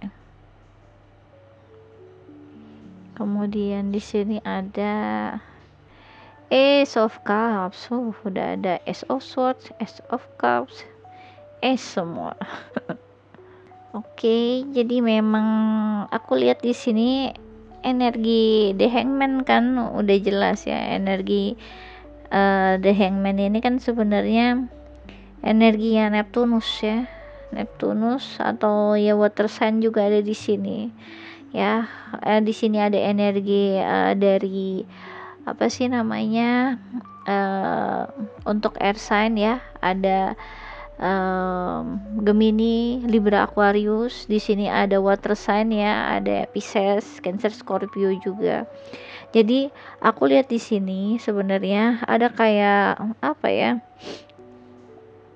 Kemudian di sini ada Ace of Cups. Udah ada Ace of Swords, Ace of Cups, Ace semua. Oke, jadi memang aku lihat di sini energi The Hangman kan udah jelas ya, energi The Hangman ini kan sebenarnya energinya Neptunus ya, Neptunus atau ya water sign juga ada di sini ya. Di sini ada energi dari apa sih namanya, untuk air sign ya, ada Gemini, Libra, Aquarius. Di sini ada water sign ya, ada Pisces, Cancer, Scorpio juga. Jadi aku lihat di sini sebenarnya ada kayak apa ya?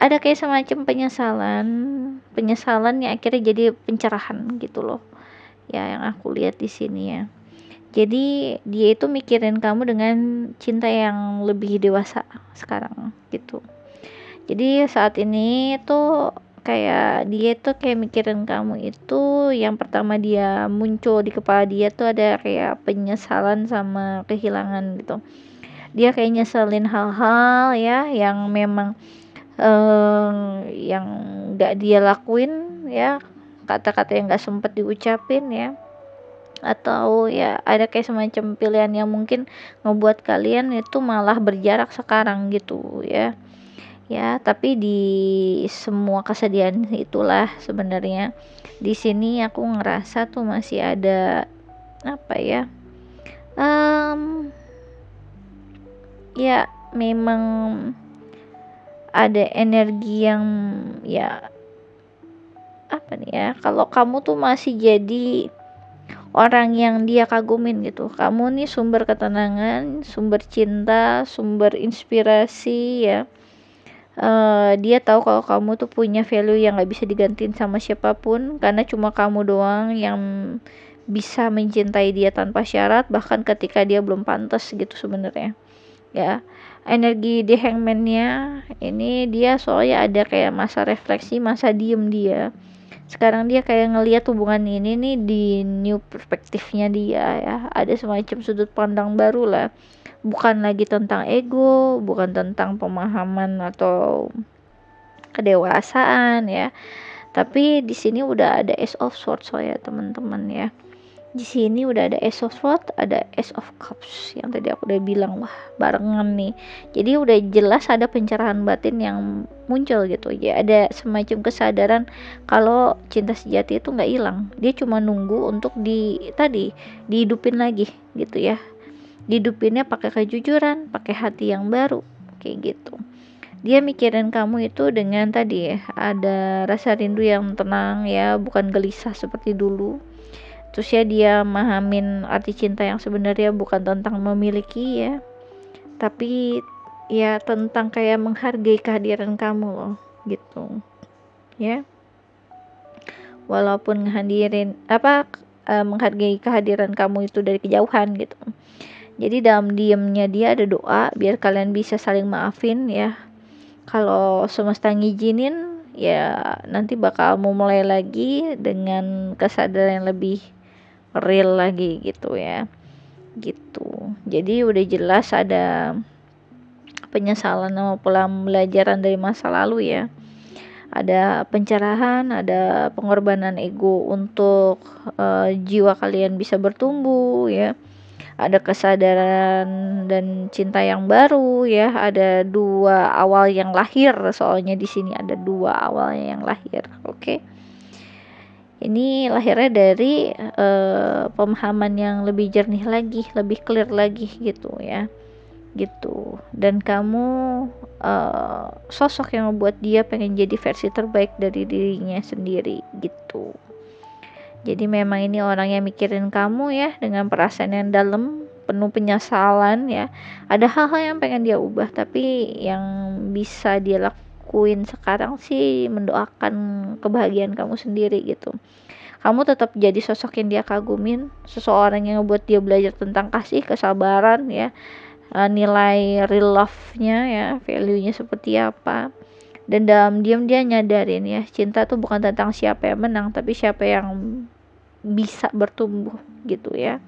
Ada kayak semacam penyesalan yang akhirnya jadi pencerahan gitu loh. Ya, yang aku lihat di sini ya. Jadi dia itu mikirin kamu dengan cinta yang lebih dewasa sekarang gitu. Jadi saat ini tuh kayak dia tuh kayak mikirin kamu itu, yang pertama dia muncul di kepala dia tuh ada kayak penyesalan sama kehilangan gitu. Dia kayak nyeselin hal-hal ya yang memang yang gak dia lakuin ya, kata-kata yang gak sempet diucapin ya, atau ya ada kayak semacam pilihan yang mungkin ngebuat kalian itu malah berjarak sekarang gitu ya. Ya, tapi di semua kesedihan itulah sebenarnya di sini aku ngerasa tuh masih ada apa ya, ya memang ada energi yang ya apa nih ya, kalau kamu tuh masih jadi orang yang dia kagumin gitu. Kamu nih sumber ketenangan, sumber cinta, sumber inspirasi ya. Dia tahu kalau kamu tuh punya value yang gak bisa digantiin sama siapapun, karena cuma kamu doang yang bisa mencintai dia tanpa syarat, bahkan ketika dia belum pantas gitu sebenarnya ya. Energi di hangman-nya ini dia soalnya ada kayak masa refleksi, masa diem dia. Sekarang dia kayak ngelihat hubungan ini nih di new perspektifnya dia ya. Ada semacam sudut pandang baru lah. Bukan lagi tentang ego, bukan tentang pemahaman atau kedewasaan ya. Tapi di sini udah ada Ace of Swords ya teman-teman ya. Di sini udah ada Ace of Swords, ada Ace of Cups yang tadi aku udah bilang, wah barengan nih. Jadi udah jelas ada pencerahan batin yang muncul gitu ya. Ada semacam kesadaran kalau cinta sejati itu nggak hilang. Dia cuma nunggu untuk dihidupin lagi gitu ya. Dihidupinnya pakai kejujuran, pakai hati yang baru kayak gitu. Dia mikirin kamu itu dengan tadi ya, ada rasa rindu yang tenang ya, bukan gelisah seperti dulu. Terus ya dia mahamin arti cinta yang sebenarnya bukan tentang memiliki ya, tapi ya tentang kayak menghargai kehadiran kamu loh gitu ya. Walaupun menghargai kehadiran kamu itu dari kejauhan gitu. Jadi dalam diemnya dia ada doa biar kalian bisa saling maafin ya. Kalau semesta ngizinin ya nanti bakal mau mulai lagi dengan kesadaran yang lebih real lagi gitu ya. Gitu. Jadi udah jelas ada penyesalan sama pembelajaran dari masa lalu ya. Ada pencerahan, ada pengorbanan ego untuk jiwa kalian bisa bertumbuh ya. Ada kesadaran dan cinta yang baru ya. Ada dua awal yang lahir, soalnya di sini ada dua awal yang lahir. Oke. Ini lahirnya dari pemahaman yang lebih jernih lagi, lebih clear lagi gitu ya. Gitu. Dan kamu sosok yang membuat dia pengen jadi versi terbaik dari dirinya sendiri gitu. Jadi memang ini orang yang mikirin kamu ya, dengan perasaan yang dalam, penuh penyesalan ya. Ada hal-hal yang pengen dia ubah, tapi yang bisa dia lakuin sekarang sih mendoakan kebahagiaan kamu sendiri gitu. Kamu tetap jadi sosok yang dia kagumin, seseorang yang membuat dia belajar tentang kasih, kesabaran ya, nilai real love-nya ya, value-nya seperti apa. Dan dalam diam dia nyadarin ya, cinta tuh bukan tentang siapa yang menang, tapi siapa yang bisa bertumbuh gitu ya.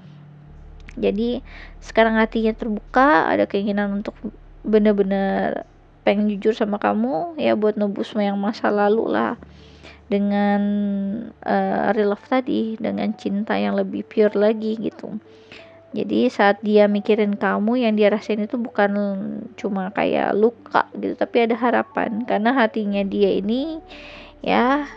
Jadi sekarang hatinya terbuka, ada keinginan untuk bener-bener pengen jujur sama kamu ya, buat nebus yang masa lalu lah, dengan real love tadi, dengan cinta yang lebih pure lagi gitu. Jadi saat dia mikirin kamu, yang dia rasain itu bukan cuma kayak luka gitu, tapi ada harapan, karena hatinya dia ini ya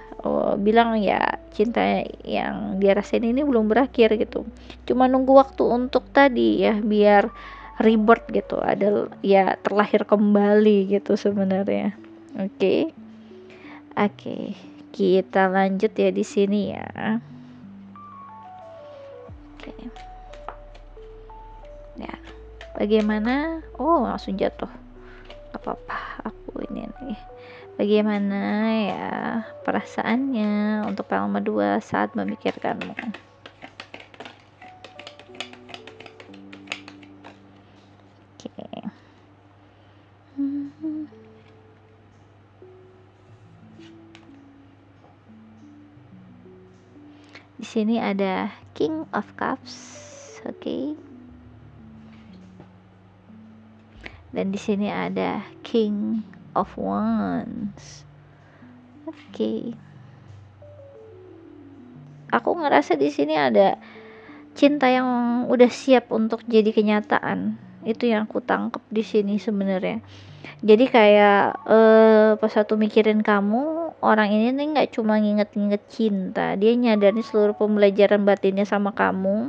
bilang ya cinta yang dia rasain ini belum berakhir gitu, cuma nunggu waktu untuk tadi ya, biar rebirth gitu, ada ya, terlahir kembali gitu sebenarnya. Oke. Oke, kita lanjut ya di sini ya. Oke. Ya, bagaimana? Oh, langsung jatuh. Gak apa-apa, aku ini nih. Bagaimana ya perasaannya untuk Palma 2 saat memikirkanmu? Oke. Di sini ada King of Cups, oke. Dan di sini ada King of Wands, oke. Aku ngerasa di sini ada cinta yang udah siap untuk jadi kenyataan. Itu yang aku tangkep di sini sebenarnya. Jadi kayak pas aku mikirin kamu, orang ini nih nggak cuma nginget-nginget cinta, dia nyadarin seluruh pembelajaran batinnya sama kamu.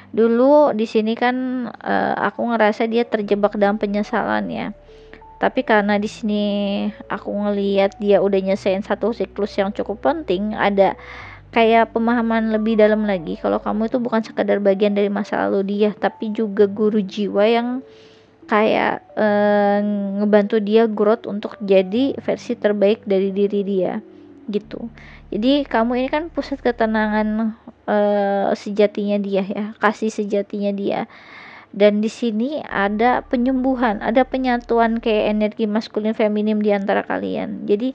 Dulu di sini kan aku ngerasa dia terjebak dalam penyesalan ya. Tapi karena di sini aku ngelihat dia udah nyelesain satu siklus yang cukup penting, ada kayak pemahaman lebih dalam lagi kalau kamu itu bukan sekadar bagian dari masa lalu dia, tapi juga guru jiwa yang kayak ngebantu dia growth untuk jadi versi terbaik dari diri dia gitu. Jadi kamu ini kan pusat ketenangan sejatinya dia ya, kasih sejatinya dia. Dan di sini ada penyembuhan, ada penyatuan kayak energi maskulin feminim di antara kalian. Jadi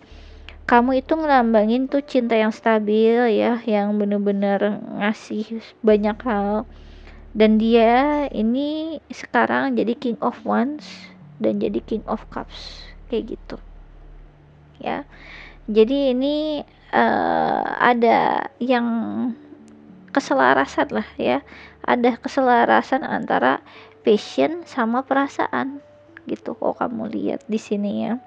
kamu itu ngelambangin tuh cinta yang stabil ya, yang bener-bener ngasih banyak hal. Dan dia ini sekarang jadi King of Wands dan jadi King of Cups kayak gitu ya. Jadi ini ada yang keselarasan lah ya, ada keselarasan antara passion sama perasaan gitu. Oh, kamu lihat di sini ya.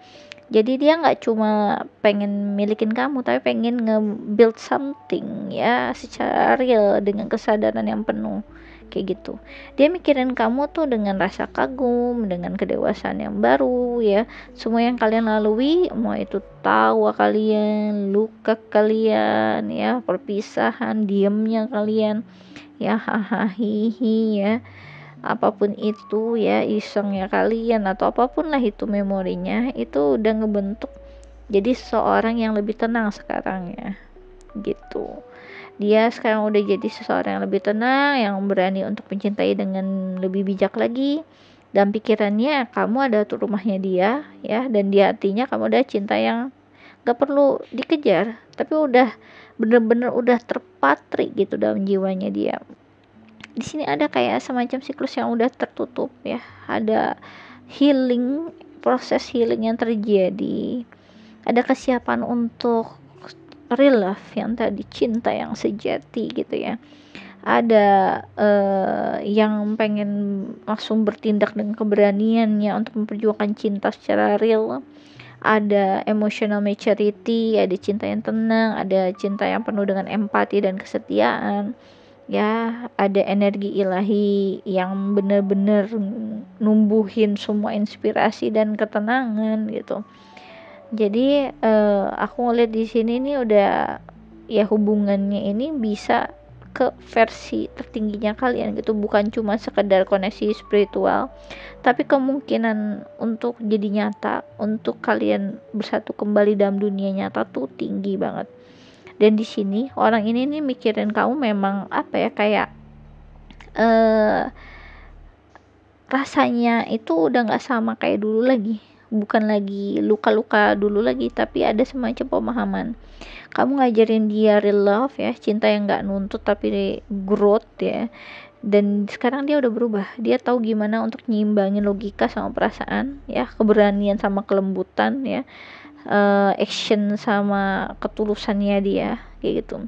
Jadi dia nggak cuma pengen milikin kamu, tapi pengen nge-build something ya secara real dengan kesadaran yang penuh kayak gitu. Dia mikirin kamu tuh dengan rasa kagum, dengan kedewasaan yang baru ya. Semua yang kalian lalui, mau itu tawa kalian, luka kalian ya, perpisahan, diemnya kalian ya, hahaha hihi ya, apapun itu ya, isengnya kalian atau apapun lah itu memorinya, itu udah ngebentuk jadi seseorang yang lebih tenang sekarang ya gitu. Dia sekarang udah jadi seseorang yang lebih tenang, yang berani untuk mencintai dengan lebih bijak lagi. Dan pikirannya kamu ada tuh rumahnya dia ya, dan di hatinya kamu udah cinta yang gak perlu dikejar, tapi udah bener-bener udah terpatri gitu dalam jiwanya dia. Di sini ada kayak semacam siklus yang udah tertutup ya, ada healing, proses healing yang terjadi, ada kesiapan untuk real love yang tadi, cinta yang sejati gitu ya. Ada yang pengen langsung bertindak dengan keberaniannya untuk memperjuangkan cinta secara real. Ada emotional maturity, ada cinta yang tenang, ada cinta yang penuh dengan empati dan kesetiaan ya. Ada energi ilahi yang benar-benar numbuhin semua inspirasi dan ketenangan gitu. Jadi aku ngeliat di sini nih udah ya, hubungannya ini bisa ke versi tertingginya kalian gitu, bukan cuma sekedar koneksi spiritual, tapi kemungkinan untuk jadi nyata, untuk kalian bersatu kembali dalam dunia nyata tuh tinggi banget. Dan di sini orang ini nih mikirin kamu memang apa ya, kayak rasanya itu udah nggak sama kayak dulu lagi. bukan lagi luka-luka dulu lagi, tapi ada semacam pemahaman. Kamu ngajarin dia real love ya, cinta yang nggak nuntut tapi growth ya. Dan sekarang dia udah berubah, dia tahu gimana untuk nyimbangin logika sama perasaan ya, keberanian sama kelembutan ya, action sama ketulusannya dia kayak gitu.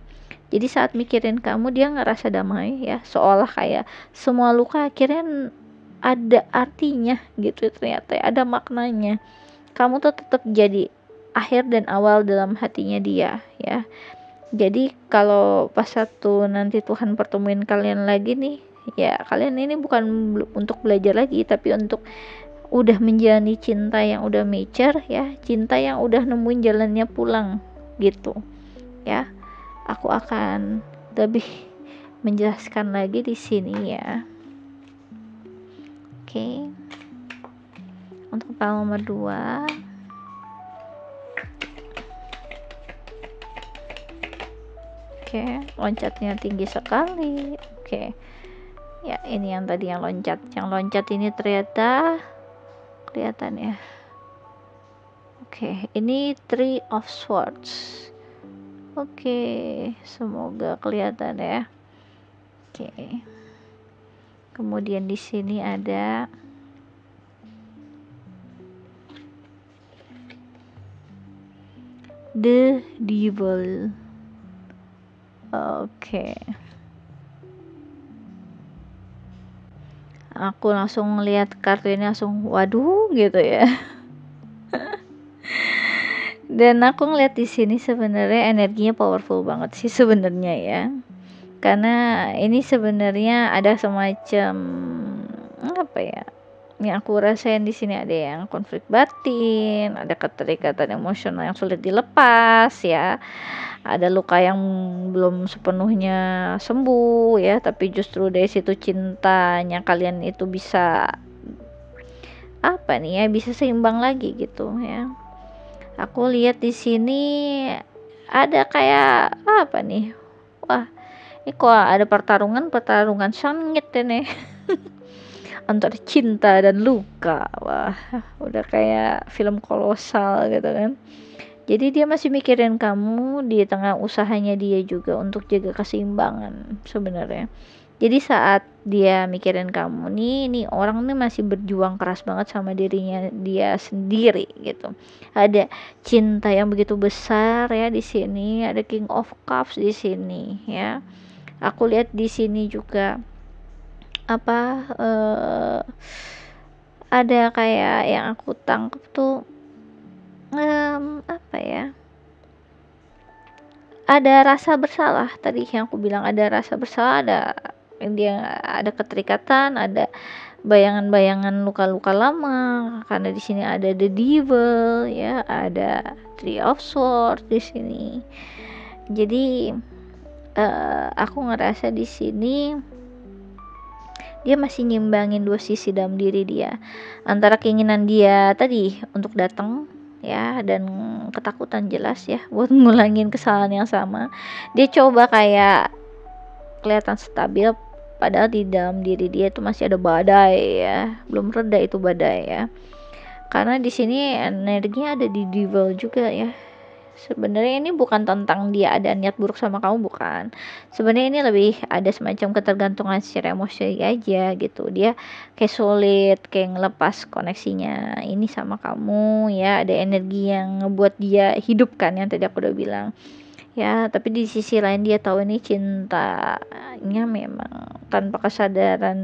Jadi saat mikirin kamu dia ngerasa damai ya, seolah kayak semua luka akhirnya ada artinya gitu, ternyata ada maknanya. Kamu tuh tetap jadi akhir dan awal dalam hatinya dia ya. Jadi kalau pas satu nanti Tuhan pertemuin kalian lagi nih ya, kalian ini bukan untuk belajar lagi, tapi untuk udah menjalani cinta yang udah mature ya, cinta yang udah nemuin jalannya pulang gitu ya. Aku akan lebih menjelaskan lagi di sini ya. Oke. Untuk kepala nomor 2, oke, loncatnya tinggi sekali. Oke. Ya, ini yang tadi yang loncat. Yang loncat ini ternyata kelihatan ya. Oke, ini Three of Swords. Oke, semoga kelihatan ya. Oke. Kemudian di sini ada The Devil. Oke. Aku langsung lihat kartu ini langsung waduh gitu ya. Dan aku ngeliat di sini sebenarnya energinya powerful banget sih sebenarnya ya. Karena ini sebenarnya ada semacam apa ya? Yang aku rasain di sini ada yang konflik batin, ada keterikatan emosional yang sulit dilepas ya. Ada luka yang belum sepenuhnya sembuh ya, tapi justru dari situ cintanya kalian itu bisa apa nih ya, bisa seimbang lagi gitu ya. Aku lihat di sini ada kayak apa nih? Wah, ini kok ada pertarungan sengit ini antara cinta dan luka. Wah, udah kayak film kolosal gitu kan. Jadi dia masih mikirin kamu di tengah usahanya dia juga untuk jaga keseimbangan sebenarnya. Jadi saat dia mikirin kamu nih orang nih masih berjuang keras banget sama dirinya dia sendiri gitu. Ada cinta yang begitu besar ya di sini, ada King of Cups di sini ya. Aku lihat di sini juga apa ada kayak yang aku tangkap tuh apa ya? Ada rasa bersalah tadi yang aku bilang, ada rasa bersalah, ada keterikatan, ada bayangan-bayangan luka-luka lama karena di sini ada The Devil ya, ada Three of Swords di sini. Jadi aku ngerasa di sini dia masih nyimbangin dua sisi dalam diri dia, antara keinginan dia tadi untuk datang ya dan ketakutan jelas ya buat ngulangin kesalahan yang sama. Dia coba kayak kelihatan stabil, padahal di dalam diri dia itu masih ada badai ya, belum reda itu badai ya. Karena di sini energinya ada di Devil juga ya. Sebenarnya ini bukan tentang dia ada niat buruk sama kamu, bukan. Sebenarnya ini lebih ada semacam ketergantungan secara emosi aja gitu. Dia kayak sulit kayak ngelepas koneksinya ini sama kamu ya. Ada energi yang ngebuat dia hidup kan, yang tadi aku udah bilang ya. Tapi di sisi lain dia tahu ini cintanya memang tanpa kesadaran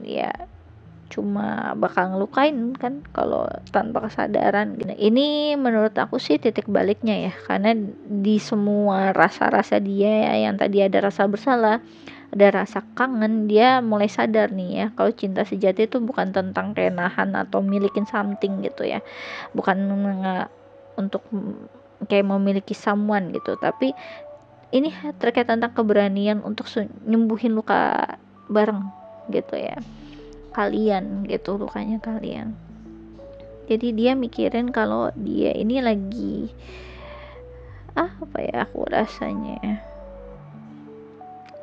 ya, cuma bakal ngelukain kan kalau tanpa kesadaran. Ini menurut aku sih titik baliknya ya, karena di semua rasa-rasa dia ya, yang tadi ada rasa bersalah, ada rasa kangen, dia mulai sadar nih ya kalau cinta sejati itu bukan tentang kayak nahan atau milikin something gitu ya, bukan untuk kayak memiliki someone gitu, tapi ini terkait tentang keberanian untuk nyembuhin luka bareng gitu ya, kalian gitu, lukanya kalian. Jadi dia mikirin kalau dia ini lagi apa ya, aku rasanya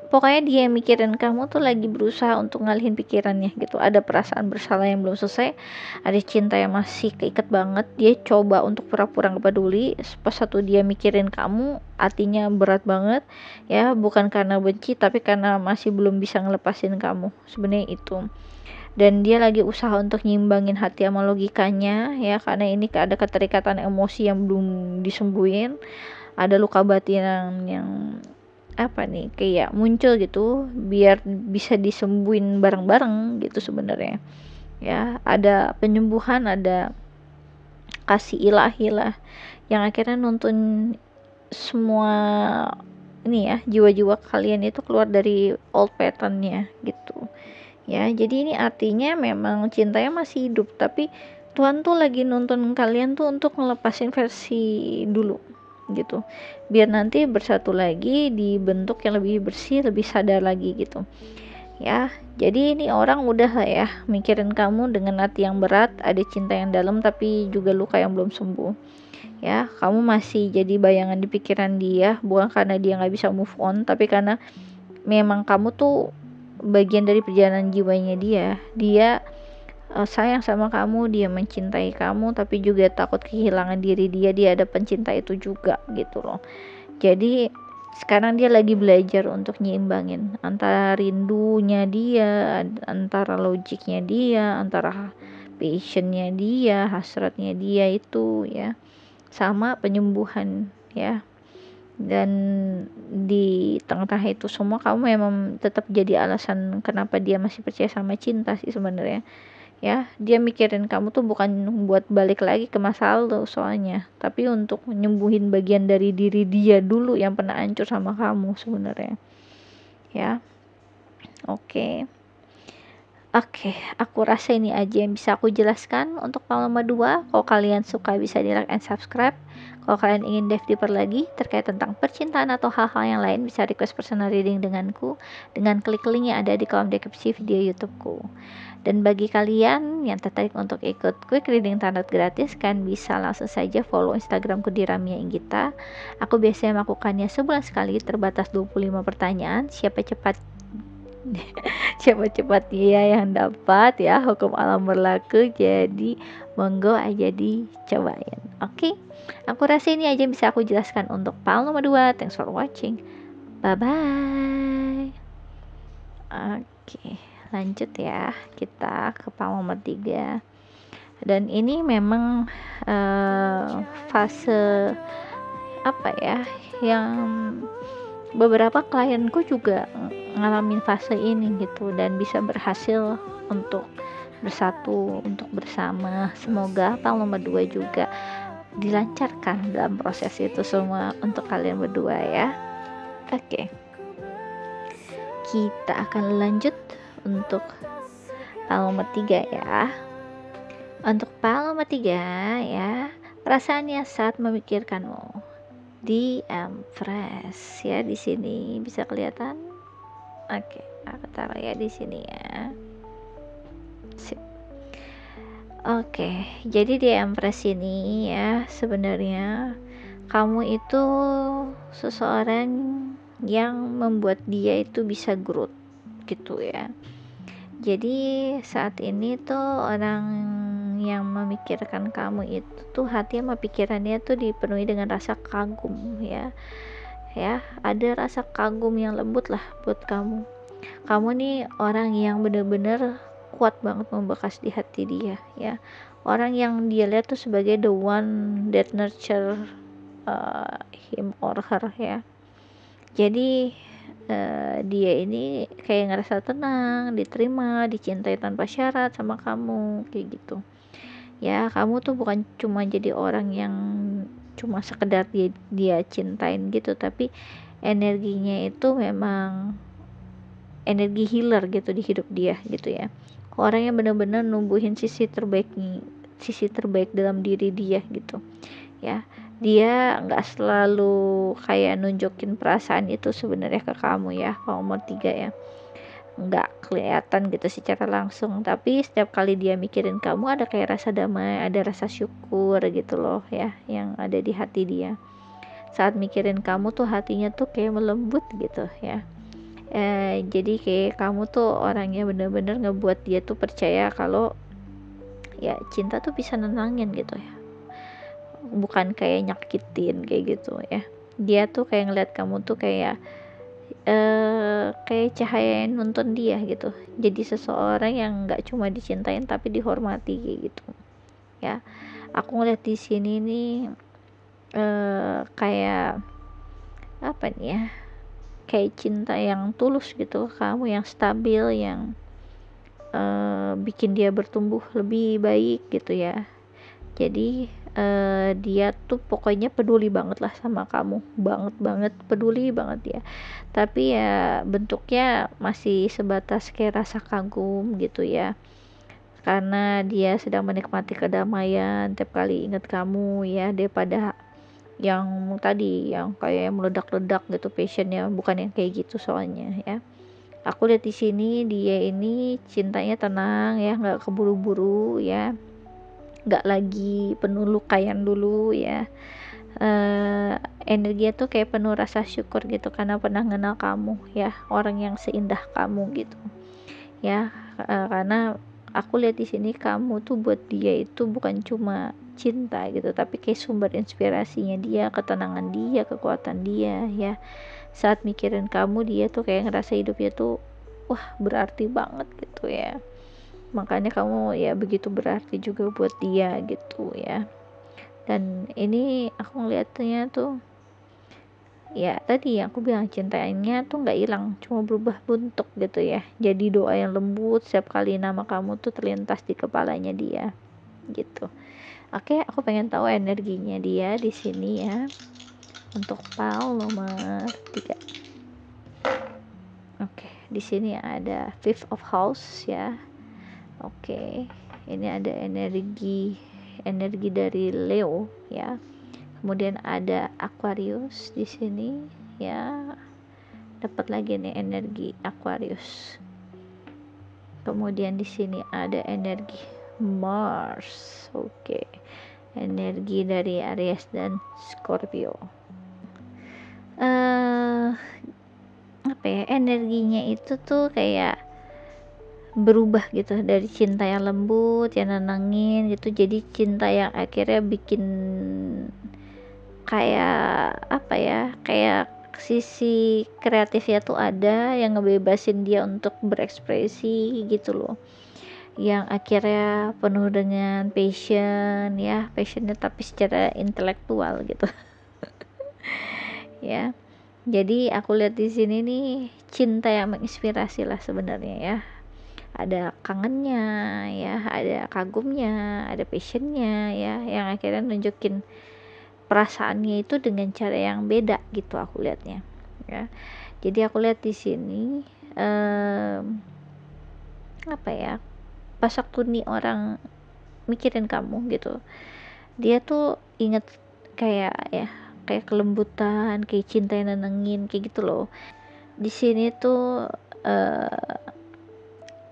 pokoknya dia yang mikirin kamu tuh lagi berusaha untuk ngalihin pikirannya gitu. Ada perasaan bersalah yang belum selesai, ada cinta yang masih keikat banget, dia coba untuk pura-pura gak peduli. Pas satu dia mikirin kamu, hatinya berat banget ya, bukan karena benci tapi karena masih belum bisa ngelepasin kamu, sebenarnya itu. Dan dia lagi usaha untuk nyimbangin hati sama logikanya ya, karena ini ada keterikatan emosi yang belum disembuhin, ada luka batin yang apa nih, kayak muncul gitu, biar bisa disembuhin bareng-bareng gitu sebenarnya ya. Ada penyembuhan, ada kasih ilahi lah yang akhirnya nuntun semua ini ya, jiwa-jiwa kalian itu keluar dari old patternnya gitu ya. Jadi ini artinya memang cintanya masih hidup, tapi Tuhan tuh lagi nuntun kalian tuh untuk ngelepasin versi dulu gitu, biar nanti bersatu lagi, dibentuk yang lebih bersih, lebih sadar lagi gitu ya. Jadi ini orang udah lah ya mikirin kamu dengan hati yang berat, ada cinta yang dalam tapi juga luka yang belum sembuh ya. Kamu masih jadi bayangan di pikiran dia, bukan karena dia nggak bisa move on, tapi karena memang kamu tuh bagian dari perjalanan jiwanya dia. Dia sayang sama kamu, dia mencintai kamu, tapi juga takut kehilangan diri dia ada pencinta itu juga gitu loh. Jadi sekarang dia lagi belajar untuk nyimbangin antara rindunya dia, antara logiknya dia, antara passionnya dia, hasratnya dia itu ya, sama penyembuhan ya. Dan di tengah-tengah itu semua kamu memang tetap jadi alasan kenapa dia masih percaya sama cinta sih sebenarnya ya. Dia mikirin kamu tuh bukan buat balik lagi ke masa lalu soalnya, tapi untuk nyembuhin bagian dari diri dia dulu yang pernah hancur sama kamu sebenarnya ya. Oke, aku rasa ini aja yang bisa aku jelaskan untuk Palma 2. Kalau kalian suka bisa di like and subscribe. Kalau kalian ingin dive deeper lagi terkait tentang percintaan atau hal-hal yang lain, bisa request personal reading denganku dengan klik link yang ada di kolom deskripsi video YouTubeku. Dan bagi kalian yang tertarik untuk ikut quick reading tarot gratis, kan bisa langsung saja follow Instagramku di Ramia Inggita. Aku biasanya melakukannya sebulan sekali, terbatas 25 pertanyaan. Siapa cepat dia yang dapat ya, hukum alam berlaku, jadi monggo aja dicobain. Oke, aku rasa ini aja yang bisa aku jelaskan untuk PAL nomor 2. Thanks for watching, bye bye. Oke, lanjut ya, kita ke PAL nomor 3. Dan ini memang fase apa ya, yang beberapa klienku juga ngalamin fase ini gitu, dan bisa berhasil untuk bersatu, untuk bersama. Semoga PAL nomor 2 juga dilancarkan dalam proses itu semua untuk kalian berdua ya. Oke, kita akan lanjut untuk PAL nomor 3 ya. Untuk PAL nomor 3 ya, perasaannya saat memikirkanmu. Di Empress ya, di sini bisa kelihatan. Oke, aku taruh ya di sini ya. Sip. Oke, jadi di Empress ini ya, sebenarnya kamu itu seseorang yang membuat dia itu bisa growth gitu ya. Jadi saat ini tuh orang yang memikirkan kamu itu tuh hati sama pikirannya tuh dipenuhi dengan rasa kagum ya. Ada rasa kagum yang lembut lah buat kamu. Kamu nih orang yang bener-bener kuat banget membekas di hati dia ya. Orang yang dia lihat tuh sebagai the one that nurture him or her ya. Jadi dia ini kayak ngerasa tenang, diterima, dicintai tanpa syarat sama kamu kayak gitu ya. Kamu tuh bukan cuma jadi orang yang cuma sekedar dia cintain gitu, tapi energinya itu memang energi healer gitu di hidup dia gitu ya. Orang yang benar-benar numbuhin sisi terbaik dalam diri dia gitu ya. Dia nggak selalu kayak nunjukin perasaan itu sebenarnya ke kamu ya, kalau nomor 3 ya, nggak kelihatan gitu secara langsung, tapi setiap kali dia mikirin kamu ada kayak rasa damai, ada rasa syukur gitu loh ya, yang ada di hati dia. Saat mikirin kamu tuh hatinya tuh kayak melembut gitu ya. Jadi kayak kamu tuh orangnya bener-bener ngebuat dia tuh percaya kalau ya cinta tuh bisa nenangin gitu ya, bukan kayak nyakitin kayak gitu ya. Dia tuh kayak ngeliat kamu tuh kayak kayak cahaya yang nuntun dia gitu, jadi seseorang yang nggak cuma dicintain tapi dihormati kayak gitu ya. Aku ngeliat di sini nih kayak apa nih ya, kayak cinta yang tulus gitu, kamu yang stabil, yang bikin dia bertumbuh lebih baik gitu ya. Jadi dia tuh pokoknya peduli banget lah sama kamu, banget banget peduli banget dia. Tapi ya bentuknya masih sebatas kayak rasa kagum gitu ya, karena dia sedang menikmati kedamaian tiap kali ingat kamu ya, daripada yang tadi yang kayak meledak-ledak gitu passionnya, bukan yang kayak gitu soalnya ya. Aku lihat di sini dia ini cintanya tenang ya, nggak keburu-buru ya, nggak lagi penuh lukayan dulu ya. Energinya tuh kayak penuh rasa syukur gitu karena pernah kenal kamu ya, orang yang seindah kamu gitu ya. Karena aku lihat di sini kamu tuh buat dia itu bukan cuma cinta gitu, tapi kayak sumber inspirasinya dia, ketenangan dia, kekuatan dia ya. Saat mikirin kamu, dia tuh kayak ngerasa hidupnya tuh wah berarti banget gitu ya. Makanya kamu ya begitu berarti juga buat dia gitu ya. Dan ini aku ngeliatnya tuh ya tadi yang aku bilang, cintanya tuh nggak hilang, cuma berubah bentuk gitu ya, jadi doa yang lembut setiap kali nama kamu tuh terlintas di kepalanya dia gitu. Oke, aku pengen tahu energinya dia di sini ya, untuk Paul nomor 3. Oke, di sini ada Fifth of House ya. Oke, ini ada energi dari Leo ya. Kemudian ada Aquarius di sini ya. Dapat lagi nih energi Aquarius. Kemudian di sini ada energi Mars. Oke. Energi dari Aries dan Scorpio. Apa ya, energinya itu tuh kayak berubah gitu, dari cinta yang lembut yang nenangin gitu, jadi cinta yang akhirnya bikin kayak apa ya, kayak sisi kreatifnya tuh ada yang ngebebasin dia untuk berekspresi gitu loh, yang akhirnya penuh dengan passionnya tapi secara intelektual gitu ya. Jadi aku lihat di sini nih cinta yang menginspirasi lah sebenarnya ya. Ada kangennya ya, ada kagumnya, ada passionnya ya, yang akhirnya nunjukin perasaannya itu dengan cara yang beda gitu aku lihatnya ya. Jadi aku lihat di sini apa ya, pas waktu nih orang mikirin kamu gitu, dia tuh inget kayak ya, kayak kelembutan, kayak cinta yang nenengin kayak gitu loh. Di sini tuh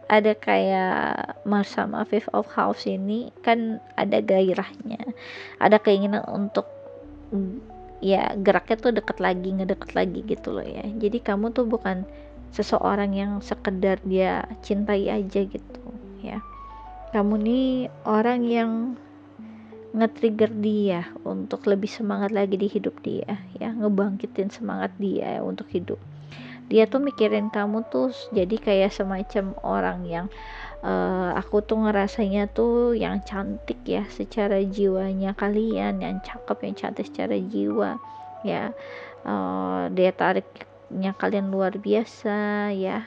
ada kayak Mars sama Fifth of House ini kan ada gairahnya, ada keinginan untuk ya geraknya tuh ngedeket lagi gitu loh ya. Jadi kamu tuh bukan seseorang yang sekedar dia cintai aja gitu ya. Kamu nih orang yang nge-trigger dia untuk lebih semangat lagi di hidup dia ya, ngebangkitin semangat dia untuk hidup. Dia tuh mikirin kamu tuh jadi kayak semacam orang yang aku tuh ngerasanya tuh yang cantik ya secara jiwanya kalian, yang cakep, yang cantik secara jiwa ya. Daya tariknya kalian luar biasa ya.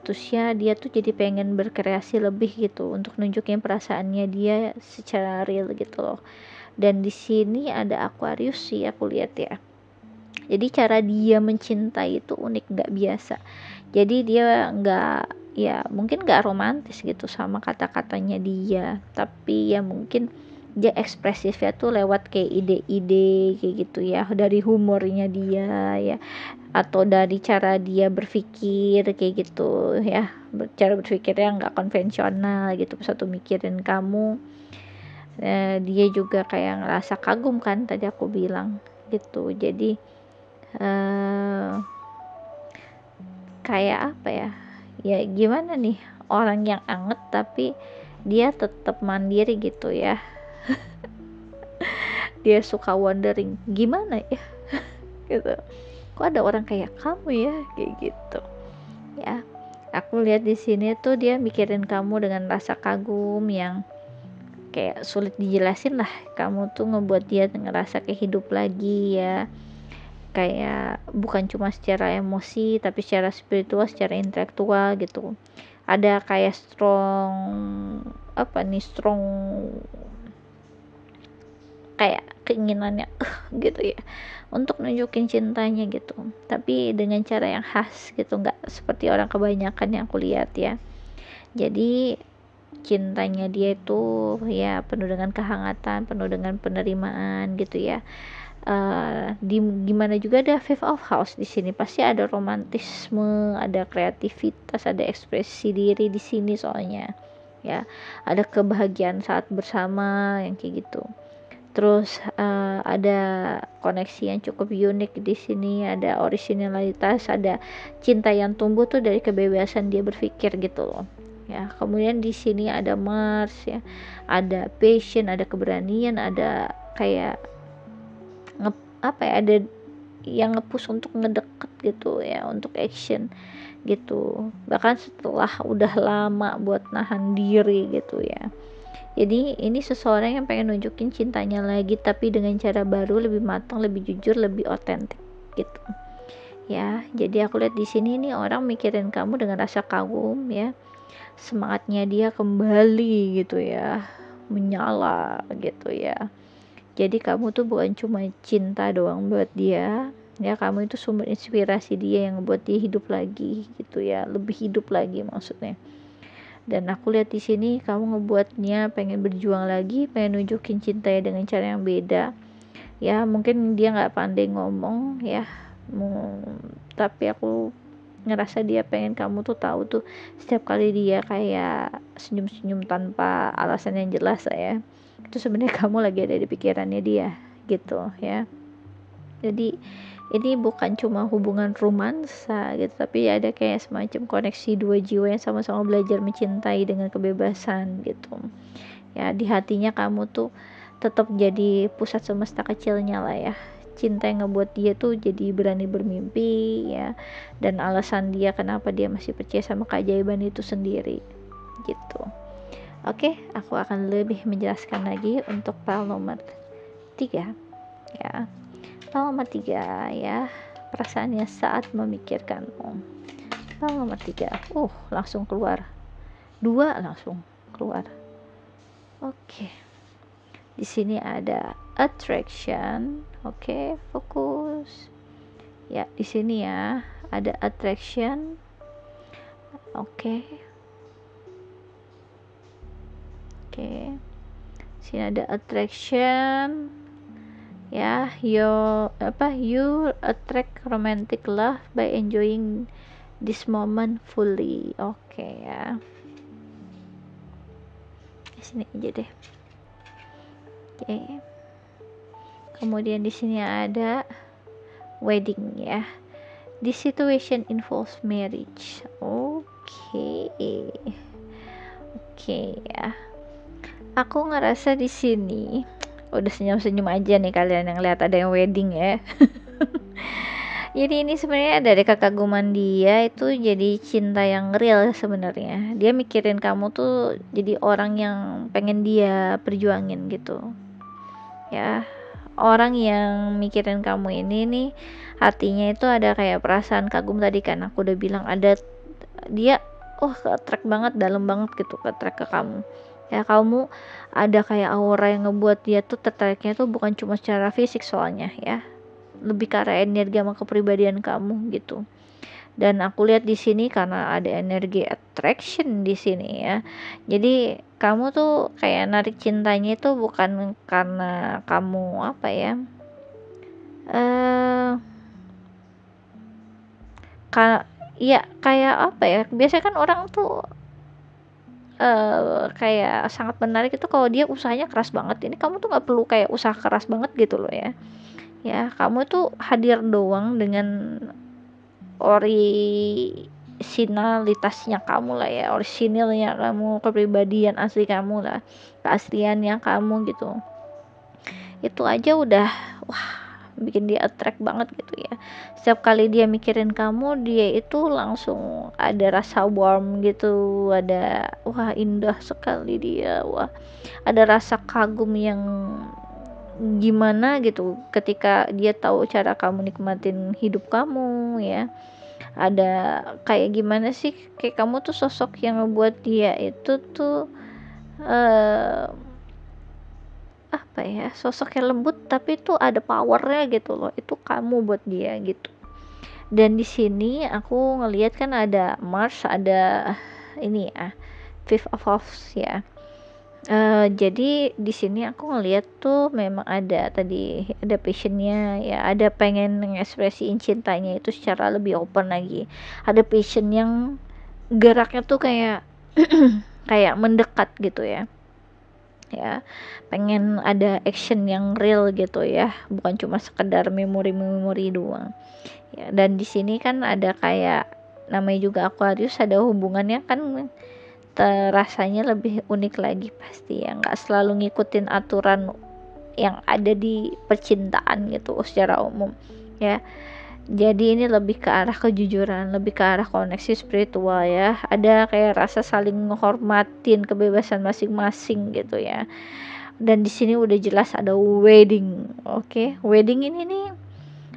Terus ya dia tuh jadi pengen berkreasi lebih gitu untuk nunjukin perasaannya dia secara real gitu loh. Dan di sini ada Aquarius sih aku lihat ya. Jadi cara dia mencintai itu unik, nggak biasa. Jadi dia nggak, ya mungkin nggak romantis gitu sama kata-katanya dia, tapi ya mungkin dia ekspresifnya tuh lewat kayak ide-ide kayak gitu ya, dari humornya dia ya, atau dari cara dia berpikir kayak gitu ya, cara berpikirnya nggak konvensional gitu. Satu mikirin kamu, dia juga kayak ngerasa kagum kan tadi aku bilang gitu. Jadi kayak apa ya, ya gimana nih, orang yang anget tapi dia tetap mandiri gitu ya. Dia suka wondering gimana ya gitu, kok ada orang kayak kamu ya, kayak gitu ya. Aku lihat di sini tuh dia mikirin kamu dengan rasa kagum yang kayak sulit dijelasin lah. Kamu tuh ngebuat dia ngerasa kayak hidup lagi ya, kayak bukan cuma secara emosi tapi secara spiritual, secara intelektual gitu. Ada kayak strong apa nih, strong kayak keinginannya gitu ya untuk nunjukin cintanya gitu, tapi dengan cara yang khas gitu, nggak seperti orang kebanyakan yang aku lihat ya. Jadi cintanya dia itu ya penuh dengan kehangatan, penuh dengan penerimaan gitu ya. Di gimana juga ada fifth of house di sini, pasti ada romantisme, ada kreativitas, ada ekspresi diri di sini soalnya ya, ada kebahagiaan saat bersama yang kayak gitu. Terus ada koneksi yang cukup unik di sini, ada originalitas, ada cinta yang tumbuh tuh dari kebebasan dia berpikir gitu loh. Ya, kemudian di sini ada Mars ya, ada passion, ada keberanian, ada kayak apa ya, ada yang nge-push untuk ngedeket gitu ya, untuk action gitu. Bahkan setelah udah lama buat nahan diri gitu ya. Jadi ini seseorang yang pengen nunjukin cintanya lagi tapi dengan cara baru, lebih matang, lebih jujur, lebih otentik gitu. Ya, jadi aku lihat di sini nih orang mikirin kamu dengan rasa kagum ya. Semangatnya dia kembali gitu ya, menyala gitu ya. Jadi kamu tuh bukan cuma cinta doang buat dia, ya kamu itu sumber inspirasi dia yang buat dia hidup lagi gitu ya, lebih hidup lagi maksudnya. Dan aku lihat di sini kamu ngebuatnya pengen berjuang lagi, pengen nunjukin cintanya dengan cara yang beda ya. Mungkin dia nggak pandai ngomong ya, tapi aku ngerasa dia pengen kamu tuh tahu tuh setiap kali dia kayak senyum-senyum tanpa alasan yang jelas ya, itu sebenarnya kamu lagi ada di pikirannya dia gitu ya. Jadi ini bukan cuma hubungan romansa gitu, tapi ada kayak semacam koneksi dua jiwa yang sama-sama belajar mencintai dengan kebebasan gitu ya. Di hatinya kamu tuh tetap jadi pusat semesta kecilnya lah ya. Cinta yang ngebuat dia tuh jadi berani bermimpi ya, dan alasan dia kenapa dia masih percaya sama keajaiban itu sendiri gitu. Oke, aku akan lebih menjelaskan lagi untuk file nomor 3 ya. Nomor 3 ya, perasaannya saat memikirkanmu. Nomor 3, langsung keluar 2, langsung keluar. Oke, di sini ada attraction. Oke, fokus ya. Di sini ya ada attraction. Oke, sini ada attraction ya. You attract romantic love by enjoying this moment fully. Oke ya, di sini aja deh. Oke, kemudian di sini ada wedding ya. This situation involves marriage. Oke ya. Aku ngerasa di sini udah senyum-senyum aja nih kalian yang lihat ada yang wedding ya. Jadi ini sebenarnya dari kekaguman dia itu jadi cinta yang real sebenarnya. Dia mikirin kamu tuh jadi orang yang pengen dia perjuangin gitu. Ya, orang yang mikirin kamu ini nih hatinya itu ada kayak perasaan kagum tadi kan aku udah bilang, ada dia ke-attract banget, dalam banget gitu ke-attract ke kamu ya. Kamu ada kayak aura yang ngebuat dia tuh tertariknya tuh bukan cuma secara fisik soalnya ya, lebih ke arah energi sama kepribadian kamu gitu. Dan aku lihat di sini karena ada energi attraction di sini ya, jadi kamu tuh kayak narik cintanya itu bukan karena kamu apa ya, eh ya kayak apa ya, biasanya kan orang tuh kayak sangat menarik itu kalau dia usahanya keras banget. Ini kamu tuh nggak perlu kayak usaha keras banget gitu loh ya. Ya, kamu tuh hadir doang dengan orisinalitasnya kamu lah ya, orisinilnya kamu, kepribadian asli kamu lah, keasliannya kamu gitu. Itu aja udah wah bikin dia attract banget gitu ya. Setiap kali dia mikirin kamu, dia itu langsung ada rasa warm gitu, ada wah indah sekali dia, wah ada rasa kagum yang gimana gitu ketika dia tahu cara kamu nikmatin hidup kamu ya. Ada kayak gimana sih, kayak kamu tuh sosok yang ngebuat dia itu tuh apa ya, sosok yang lembut tapi tuh ada powernya gitu loh, itu kamu buat dia gitu. Dan di sini aku ngelihat kan ada Mars, ada ini ya, Fifth of Cups ya. Jadi di sini aku ngelihat tuh memang ada tadi ada passionnya ya, ada pengen mengekspresiin cintanya itu secara lebih open lagi, ada passion yang geraknya tuh kayak kayak mendekat gitu ya, pengen ada action yang real gitu ya, bukan cuma sekedar memori doang ya. Dan di sini kan ada kayak namanya juga Aquarius, ada hubungannya kan terasanya lebih unik lagi pasti ya, nggak selalu ngikutin aturan yang ada di percintaan gitu secara umum ya. Jadi ini lebih ke arah kejujuran, lebih ke arah koneksi spiritual ya, ada kayak rasa saling menghormatin kebebasan masing-masing gitu ya. Dan di sini udah jelas ada wedding. Oke, wedding ini nih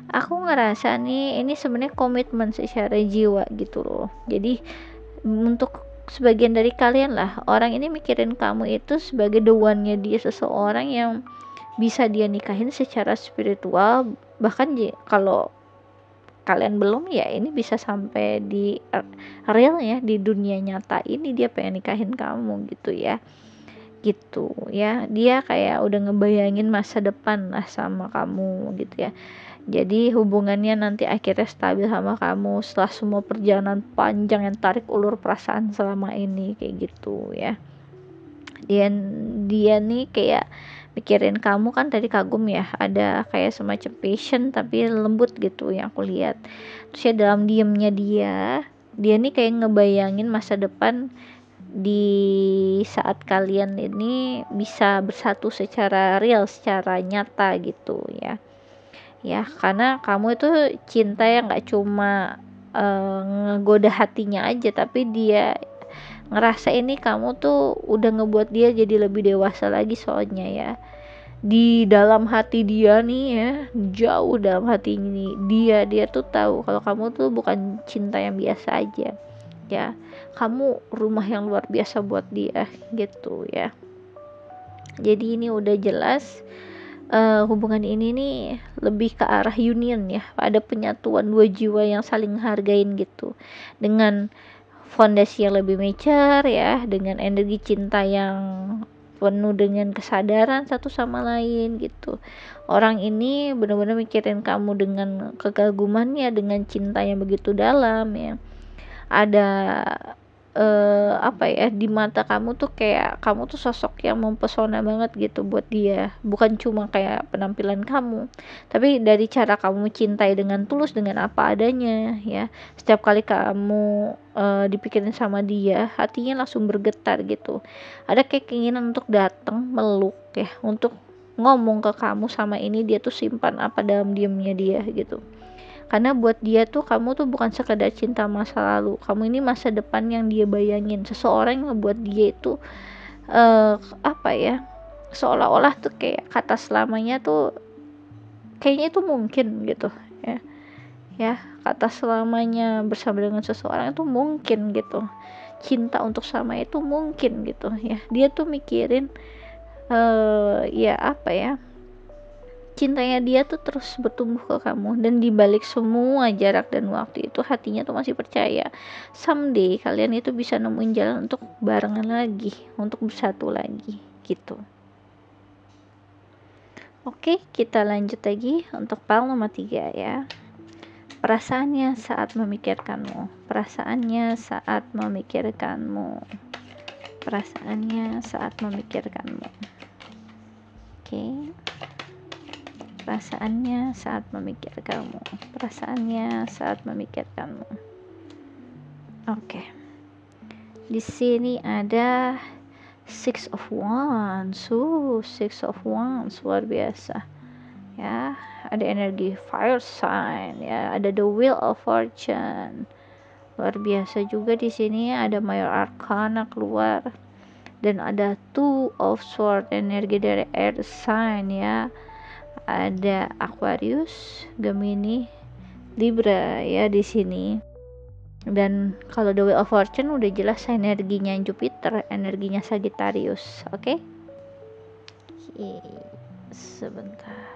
aku ngerasa nih ini sebenarnya komitmen secara jiwa gitu loh. Jadi untuk sebagian dari kalian lah, orang ini mikirin kamu itu sebagai the one-nya dia, seseorang yang bisa dia nikahin secara spiritual. Bahkan kalau kalian belum ya, ini bisa sampai di real ya, di dunia nyata ini dia pengen nikahin kamu gitu ya, gitu ya. Dia kayak udah ngebayangin masa depan lah sama kamu gitu ya. Jadi hubungannya nanti akhirnya stabil sama kamu setelah semua perjalanan panjang yang tarik ulur perasaan selama ini kayak gitu ya. Dia nih kayak mikirin kamu kan, tadi kagum ya, ada kayak semacam passion tapi lembut gitu yang aku lihat. Terus ya dalam diemnya dia nih kayak ngebayangin masa depan di saat kalian ini bisa bersatu secara real, secara nyata gitu ya. Ya karena kamu itu cinta yang nggak cuma ngegoda hatinya aja, tapi dia ngerasa ini kamu tuh udah ngebuat dia jadi lebih dewasa lagi. Soalnya ya di dalam hati dia nih ya, jauh dalam hati ini dia tuh tahu kalau kamu tuh bukan cinta yang biasa aja ya, kamu rumah yang luar biasa buat dia gitu ya. Jadi ini udah jelas hubungan ini nih lebih ke arah union ya, ada penyatuan dua jiwa yang saling hargain gitu, dengan fondasi yang lebih mature ya, dengan energi cinta yang penuh dengan kesadaran satu sama lain gitu. Orang ini benar-benar mikirin kamu dengan kekagumannya, dengan cinta yang begitu dalam ya. Ada apa ya, di mata kamu tuh kayak kamu tuh sosok yang mempesona banget gitu buat dia, bukan cuma kayak penampilan kamu, tapi dari cara kamu cintai dengan tulus, dengan apa adanya ya. Setiap kali kamu dipikirin sama dia, hatinya langsung bergetar gitu, ada kayak keinginan untuk datang meluk ya, untuk ngomong ke kamu sama ini dia tuh simpan apa dalam diemnya dia gitu. Karena buat dia tuh kamu tuh bukan sekedar cinta masa lalu, kamu ini masa depan yang dia bayangin. Seseorang yang ngebuat dia itu apa ya, seolah-olah tuh kayak kata selamanya tuh kayaknya itu mungkin gitu ya, kata selamanya bersama dengan seseorang itu mungkin gitu, cinta untuk sama itu mungkin gitu ya. Dia tuh mikirin ya apa ya, cintanya dia tuh terus bertumbuh ke kamu, dan dibalik semua jarak dan waktu itu hatinya tuh masih percaya someday kalian itu bisa nemuin jalan untuk barengan lagi, untuk bersatu lagi gitu. Oke, kita lanjut lagi untuk pal nomor 3 ya. Perasaannya saat memikirkanmu, perasaannya saat memikirkanmu, perasaannya saat memikirkanmu. Oke. perasaannya saat memikirkanmu, perasaannya saat memikirkanmu. Oke. Di sini ada Six of Wands. Six of Wands luar biasa. Ya, ada energi fire sign, ya, ada the wheel of fortune. Luar biasa juga di sini ada Major Arcana keluar dan ada Two of Swords, energi dari air sign, ya. Ada Aquarius, Gemini, Libra, ya, di sini. Dan kalau the wheel of fortune udah jelas energinya Jupiter, energinya Sagittarius. Oke? Sebentar.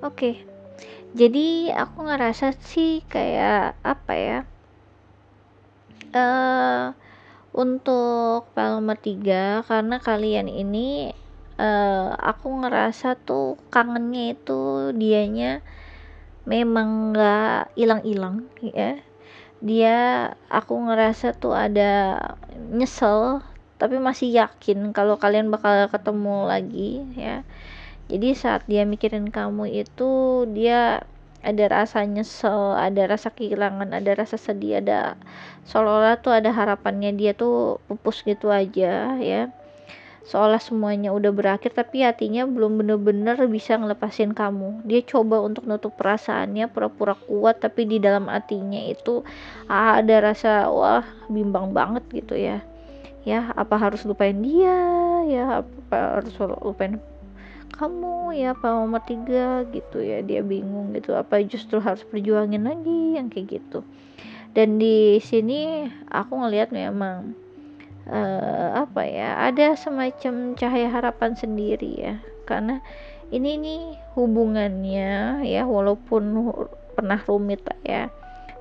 Oke. Jadi aku ngerasa sih kayak apa ya? Untuk file nomor 3, karena kalian ini aku ngerasa tuh kangennya itu dianya memang nggak hilang-hilang, ya. Aku ngerasa tuh ada nyesel tapi masih yakin kalau kalian bakal ketemu lagi, ya. Jadi saat dia mikirin kamu itu dia ada rasa nyesel, ada rasa kehilangan, ada rasa sedih, ada seolah-olah tuh ada harapannya dia tuh pupus gitu aja, ya. Seolah semuanya udah berakhir tapi hatinya belum bener-bener bisa ngelepasin kamu. Dia coba untuk nutup perasaannya, pura-pura kuat, tapi di dalam hatinya itu ada rasa wah bimbang banget gitu, ya. Ya, apa harus lupain dia, ya, apa harus lupain kamu, ya, apa nomor 3 gitu, ya. Dia bingung gitu, apa justru harus perjuangin lagi yang kayak gitu. Dan di sini aku ngelihat memang apa ya, ada semacam cahaya harapan sendiri, ya, karena ini nih hubungannya, ya, walaupun pernah rumit lah, ya,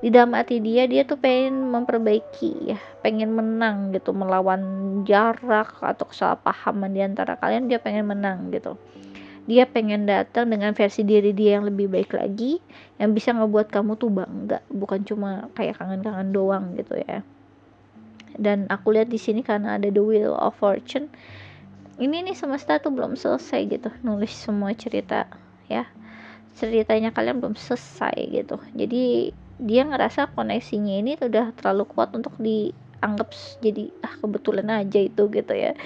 di dalam hati dia tuh pengen memperbaiki, ya, pengen menang gitu, melawan jarak atau kesalahpahaman di antara kalian. Dia pengen menang gitu, dia pengen datang dengan versi diri dia yang lebih baik lagi, yang bisa ngebuat kamu tuh bangga, bukan cuma kayak kangen-kangen doang gitu, ya. Dan aku lihat di sini karena ada the wheel of fortune, ini nih semesta tuh belum selesai gitu nulis semua cerita, ya. Ceritanya kalian belum selesai gitu. Jadi dia ngerasa koneksinya ini tuh udah terlalu kuat untuk dianggap jadi kebetulan aja itu gitu, ya.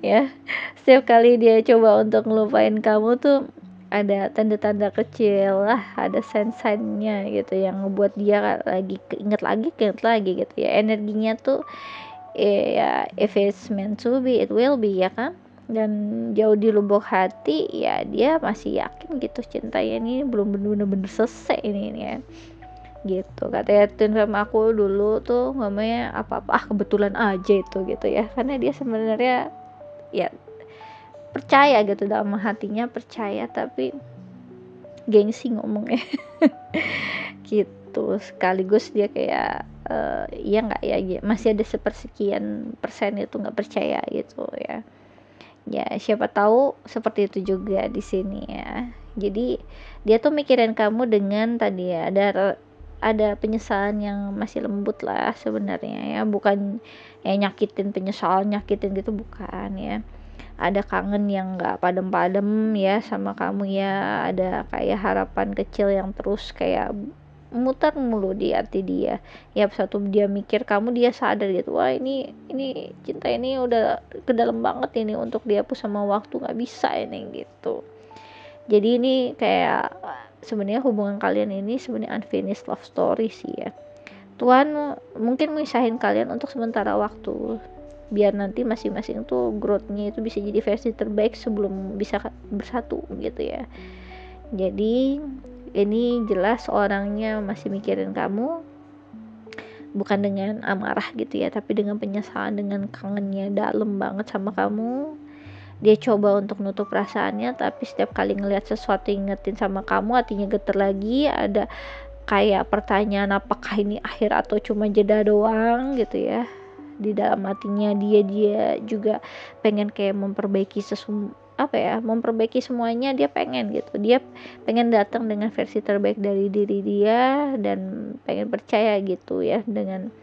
Ya, setiap kali dia coba untuk ngelupain kamu tuh ada tanda-tanda kecil lah, ada sign-signnya gitu yang ngebuat dia lagi keinget lagi gitu, ya. Energinya tuh ya, if it's meant to be it will be, ya kan. Dan jauh di lubuk hati ya dia masih yakin gitu cintanya ini belum bener-bener selesai ini, ya. Gitu katanya Tun sama aku dulu tuh ngomongnya apa-apa kebetulan aja itu gitu, ya, karena dia sebenarnya ya percaya gitu, dalam hatinya percaya tapi gengsi ngomongnya. Gitu, sekaligus dia kayak iya nggak ya, masih ada sepersekian persen itu nggak percaya gitu, ya. Ya siapa tahu seperti itu juga di sini, ya. Jadi dia tuh mikirin kamu dengan tadi, ya, ada penyesalan yang masih lembut lah sebenarnya, ya, bukan ya nyakitin gitu, bukan, ya. Ada kangen yang nggak padem-padem, ya, sama kamu, ya. Ada kayak harapan kecil yang terus kayak muter mulu di hati dia, ya. Satu dia mikir kamu, dia sadar gitu, wah ini cinta ini udah ke dalam banget ini untuk dihapus sama waktu, nggak bisa ini gitu. Jadi ini kayak sebenarnya hubungan kalian ini sebenarnya unfinished love story sih, ya. Tuhan mungkin misahin kalian untuk sementara waktu biar nanti masing-masing tuh growth-nya itu bisa jadi versi terbaik sebelum bisa bersatu gitu, ya. Jadi ini jelas orangnya masih mikirin kamu, bukan dengan amarah gitu, ya, tapi dengan penyesalan, dengan kangennya dalam banget sama kamu. Dia coba untuk nutup perasaannya, tapi setiap kali ngelihat sesuatu ingetin sama kamu hatinya getar lagi. Ada kayak pertanyaan apakah ini akhir atau cuma jeda doang gitu, ya. Di dalam hatinya dia juga pengen kayak memperbaiki semuanya. Dia pengen gitu, dia pengen datang dengan versi terbaik dari diri dia dan pengen percaya gitu, ya, dengan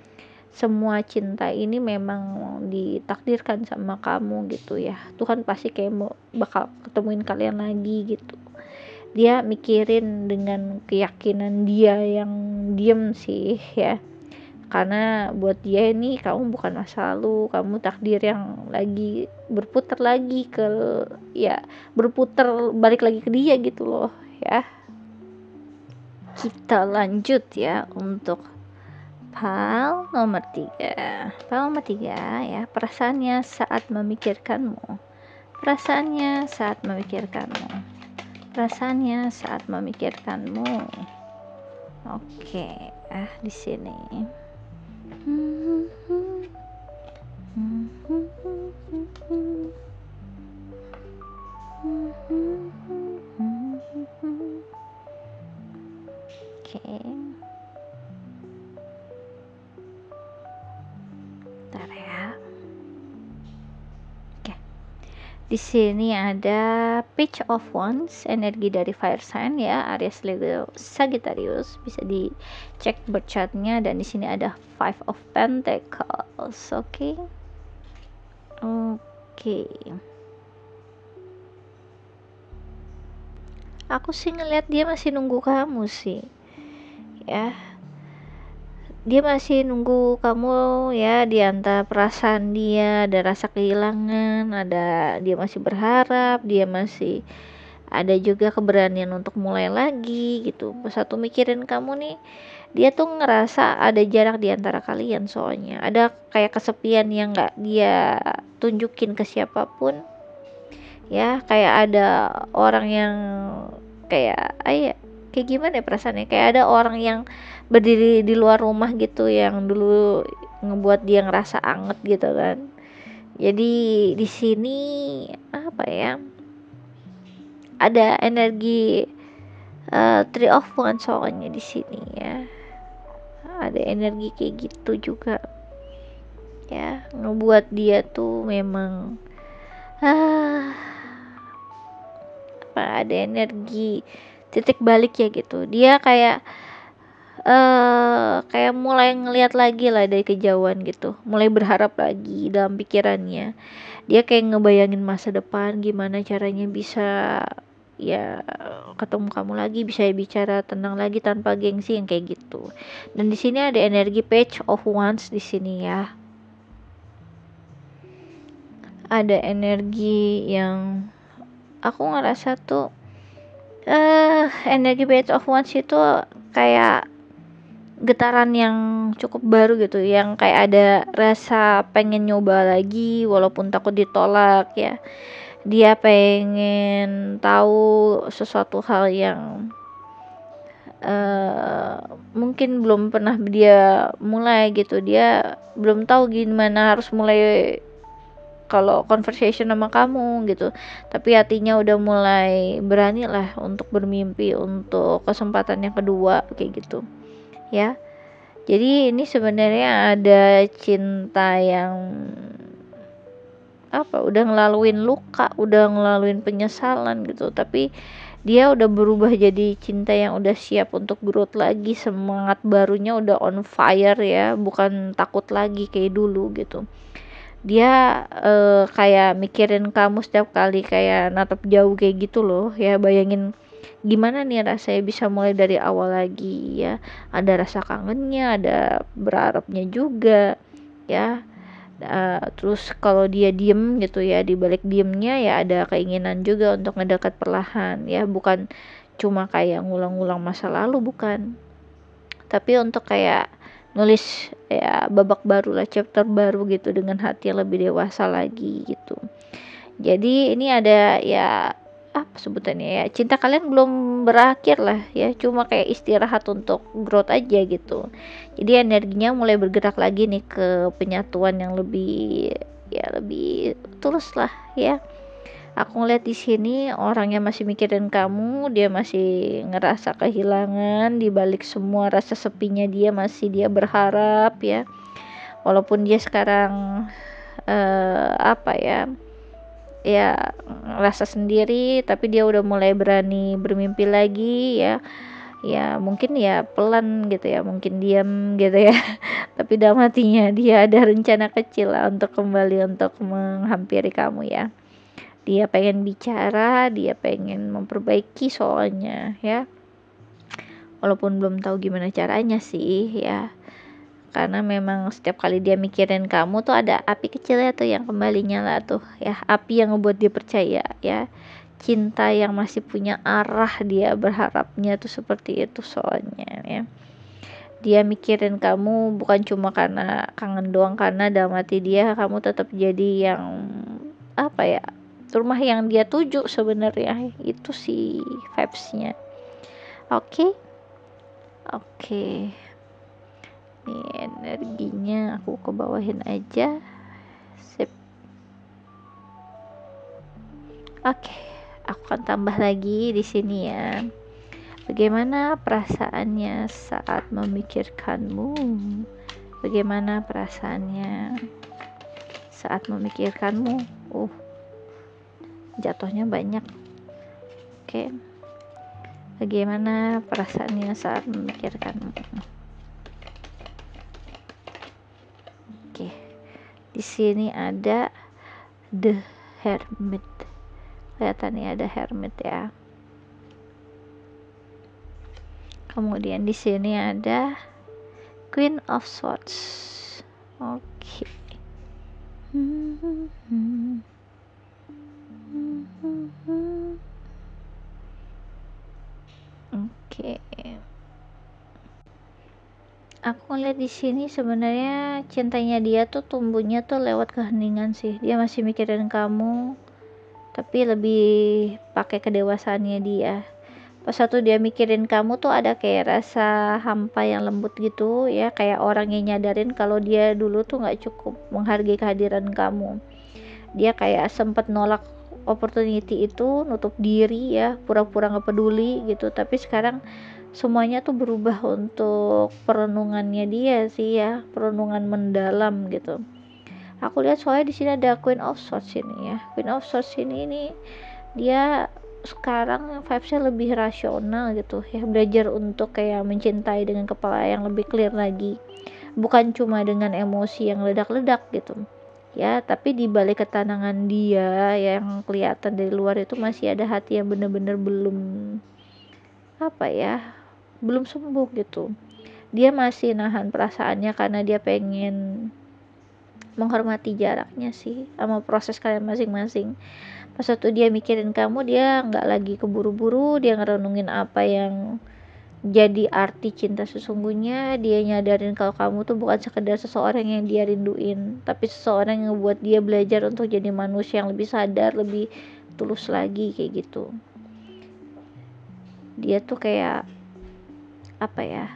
semua cinta ini memang ditakdirkan sama kamu gitu ya. Tuhan pasti kayak bakal ketemuin kalian lagi gitu. Dia mikirin dengan keyakinan dia yang diem sih ya, karena buat dia ini kamu bukan masa lalu, kamu takdir yang lagi berputar lagi ke, ya berputar balik lagi ke dia gitu loh ya. Kita lanjut ya untuk hal nomor 3. Hal nomor 3 ya, perasaannya saat memikirkanmu. Perasaannya saat memikirkanmu. Perasaannya saat memikirkanmu. Oke, di sini. Oke. Bentar ya. Oke. Di sini ada Page of Wands, energi dari fire sign ya, Aries, Leo, Sagittarius. Bisa dicek berchatnya. Dan di sini ada Five of Pentacles. Oke. Aku sih ngeliat dia masih nunggu kamu sih ya. Dia masih nunggu kamu ya, di antara perasaan dia ada rasa kehilangan, ada dia masih berharap, dia masih ada juga keberanian untuk mulai lagi gitu. Pas satu mikirin kamu nih, dia tuh ngerasa ada jarak di antara kalian, soalnya ada kayak kesepian yang gak dia tunjukin ke siapapun ya. Kayak ada orang yang kayak kayak gimana ya perasaannya, kayak ada orang yang berdiri di luar rumah gitu yang dulu ngebuat dia ngerasa anget gitu kan. Jadi di sini apa ya, ada energi Three of Wands soalnya di sini ya. Ada energi kayak gitu juga ya, ngebuat dia tuh memang ada energi titik balik ya gitu. Dia kayak kayak mulai ngelihat lagi lah dari kejauhan gitu, mulai berharap lagi dalam pikirannya. Dia kayak ngebayangin masa depan, gimana caranya bisa ya ketemu kamu lagi, bisa bicara tenang lagi tanpa gengsi yang kayak gitu. Dan di sini ada energi Page of Wands di sini ya. Ada energi yang aku ngerasa tuh energi Page of Wands itu kayak getaran yang cukup baru gitu, yang kayak ada rasa pengen nyoba lagi walaupun takut ditolak ya. Dia pengen tahu sesuatu hal yang mungkin belum pernah dia mulai gitu. Dia belum tahu gimana harus mulai kalau conversation sama kamu gitu, tapi hatinya udah mulai berani lah untuk bermimpi untuk kesempatan yang kedua kayak gitu ya. Jadi ini sebenarnya ada cinta yang udah ngelaluin luka, udah ngelaluin penyesalan gitu, tapi dia udah berubah jadi cinta yang udah siap untuk growth lagi. Semangat barunya udah on fire ya, bukan takut lagi kayak dulu gitu. Dia kayak mikirin kamu setiap kali, kayak natap jauh kayak gitu loh ya. Bayangin gimana nih rasanya bisa mulai dari awal lagi ya. Ada rasa kangennya, ada berharapnya juga ya. Terus kalau dia diem gitu ya, di balik diemnya ya ada keinginan juga untuk ngedekat perlahan ya, bukan cuma kayak ngulang-ngulang masa lalu, bukan, tapi untuk kayak nulis ya babak baru lah, chapter baru gitu dengan hati yang lebih dewasa lagi gitu. Jadi ini ada ya apa sebutannya ya, cinta kalian belum berakhir lah ya, cuma kayak istirahat untuk growth aja gitu. Jadi energinya mulai bergerak lagi nih ke penyatuan yang lebih tulus lah ya. Aku ngeliat di sini orangnya masih mikirin kamu, dia masih ngerasa kehilangan, di balik semua rasa sepinya dia masih dia berharap ya. Walaupun dia sekarang rasa sendiri, tapi dia udah mulai berani bermimpi lagi ya. ya mungkin ya pelan gitu ya, mungkin diam gitu ya tapi dalam hatinya dia ada rencana kecil lah untuk kembali untuk menghampiri kamu ya. Dia pengen bicara, dia pengen memperbaiki soalnya ya, walaupun belum tahu gimana caranya sih ya, karena memang setiap kali dia mikirin kamu tuh ada api kecilnya tuh yang kembali nyala tuh ya, api yang ngebuat dia percaya ya, cinta yang masih punya arah, dia berharapnya tuh seperti itu soalnya ya. Dia mikirin kamu bukan cuma karena kangen doang, karena dalam hati dia kamu tetap jadi yang apa ya, rumah yang dia tuju sebenarnya, itu sih vibesnya. Oke. Oke, nih energinya aku ke bawahin aja. Sip. Oke, aku akan tambah lagi di sini ya. Bagaimana perasaannya saat memikirkanmu? Bagaimana perasaannya saat memikirkanmu? Jatuhnya banyak. Oke. Bagaimana perasaannya saat memikirkanmu? Oke. Di sini ada The Hermit. Kelihatannya ada Hermit ya. Kemudian di sini ada Queen of Swords. Oke. Oke. Aku ngeliat di sini sebenarnya cintanya dia tuh tumbuhnya tuh lewat keheningan sih. Dia masih mikirin kamu, tapi lebih pakai kedewasaannya dia. Pas satu dia mikirin kamu tuh ada kayak rasa hampa yang lembut gitu ya, kayak orang yang nyadarin kalau dia dulu tuh nggak cukup menghargai kehadiran kamu. Dia kayak sempet nolak opportunity itu, nutup diri ya, pura-pura nggak peduli gitu, tapi sekarang semuanya tuh berubah untuk perenungannya dia sih ya, perenungan mendalam gitu. Aku lihat soalnya di sini ada Queen of Swords ini ya. Queen of Swords ini dia sekarang vibesnya lebih rasional gitu ya, belajar untuk kayak mencintai dengan kepala yang lebih clear lagi, bukan cuma dengan emosi yang ledak-ledak gitu ya, tapi di balik ketenangan dia yang kelihatan dari luar itu masih ada hati yang bener-bener belum apa ya, belum sembuh gitu. Dia masih nahan perasaannya karena dia pengen menghormati jaraknya sih sama proses kalian masing-masing. Pas waktu dia mikirin kamu, dia nggak lagi keburu-buru, dia ngerenungin apa yang jadi arti cinta sesungguhnya. Dia nyadarin kalau kamu tuh bukan sekedar seseorang yang dia rinduin, tapi seseorang yang ngebuat dia belajar untuk jadi manusia yang lebih sadar, lebih tulus lagi kayak gitu. Dia tuh kayak apa ya,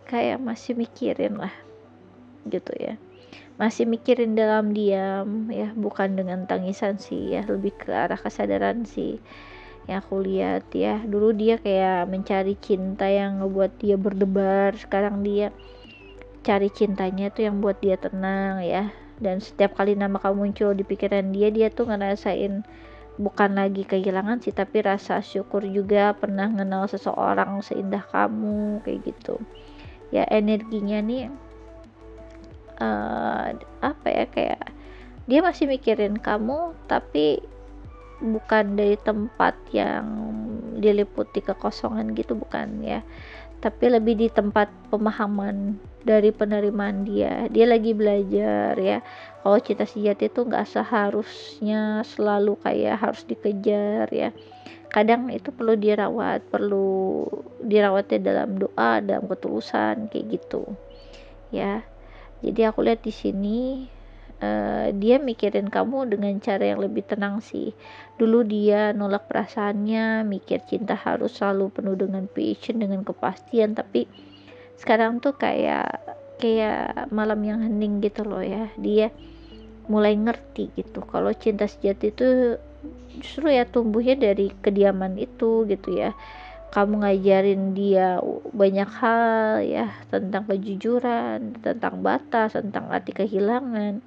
kayak masih mikirin lah gitu ya, masih mikirin dalam diam ya, bukan dengan tangisan sih ya, lebih ke arah kesadaran sih yang aku lihat ya. Dulu dia kayak mencari cinta yang ngebuat dia berdebar, sekarang dia cari cintanya tuh yang buat dia tenang ya. Dan setiap kali nama kamu muncul di pikiran dia, dia tuh ngerasain bukan lagi kehilangan sih, tapi rasa syukur juga pernah kenal seseorang seindah kamu kayak gitu ya. Energinya nih apa ya, kayak dia masih mikirin kamu, tapi bukan dari tempat yang diliputi kekosongan gitu, bukan ya, tapi lebih di tempat pemahaman dari penerimaan dia. Dia lagi belajar ya, kalau cinta sejati itu nggak seharusnya selalu kayak harus dikejar ya. Kadang itu perlu dirawatnya dalam doa, dalam ketulusan kayak gitu ya. Jadi aku lihat di sini dia mikirin kamu dengan cara yang lebih tenang sih. Dulu dia nolak perasaannya, mikir cinta harus selalu penuh dengan passion, dengan kepastian, tapi sekarang tuh kayak malam yang hening gitu loh ya. Dia mulai ngerti gitu kalau cinta sejati itu justru ya tumbuhnya dari kediaman itu gitu ya. Kamu ngajarin dia banyak hal ya, tentang kejujuran, tentang batas, tentang arti kehilangan.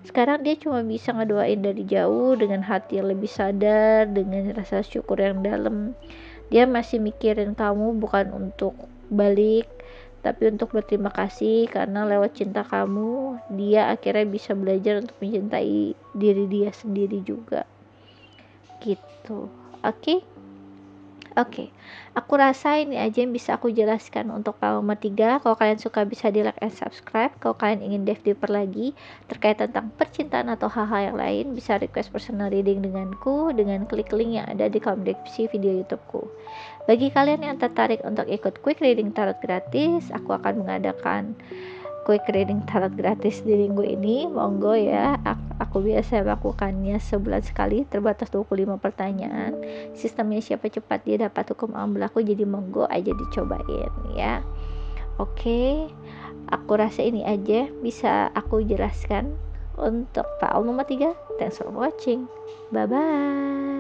Sekarang dia cuma bisa ngedoain dari jauh dengan hati yang lebih sadar, dengan rasa syukur yang dalam. Dia masih mikirin kamu bukan untuk balik, tapi untuk berterima kasih karena lewat cinta kamu dia akhirnya bisa belajar untuk mencintai diri dia sendiri juga gitu. Oke, aku rasa ini aja yang bisa aku jelaskan untuk Pak nomor 3. Kalau kalian suka bisa di like and subscribe. Kalau kalian ingin dive deeper lagi terkait tentang percintaan atau hal-hal yang lain, bisa request personal reading denganku dengan klik link yang ada di kolom deskripsi video YouTubeku. Bagi kalian yang tertarik untuk ikut quick reading tarot gratis, aku akan mengadakan quick reading tarot gratis di minggu ini. Monggo ya, aku biasa lakukannya sebulan sekali, terbatas 25 pertanyaan. Sistemnya siapa cepat dia dapat hukum ambil aku, jadi monggo aja dicobain ya. Oke, aku rasa ini aja bisa aku jelaskan untuk file nomor 3. Thanks for watching, bye bye.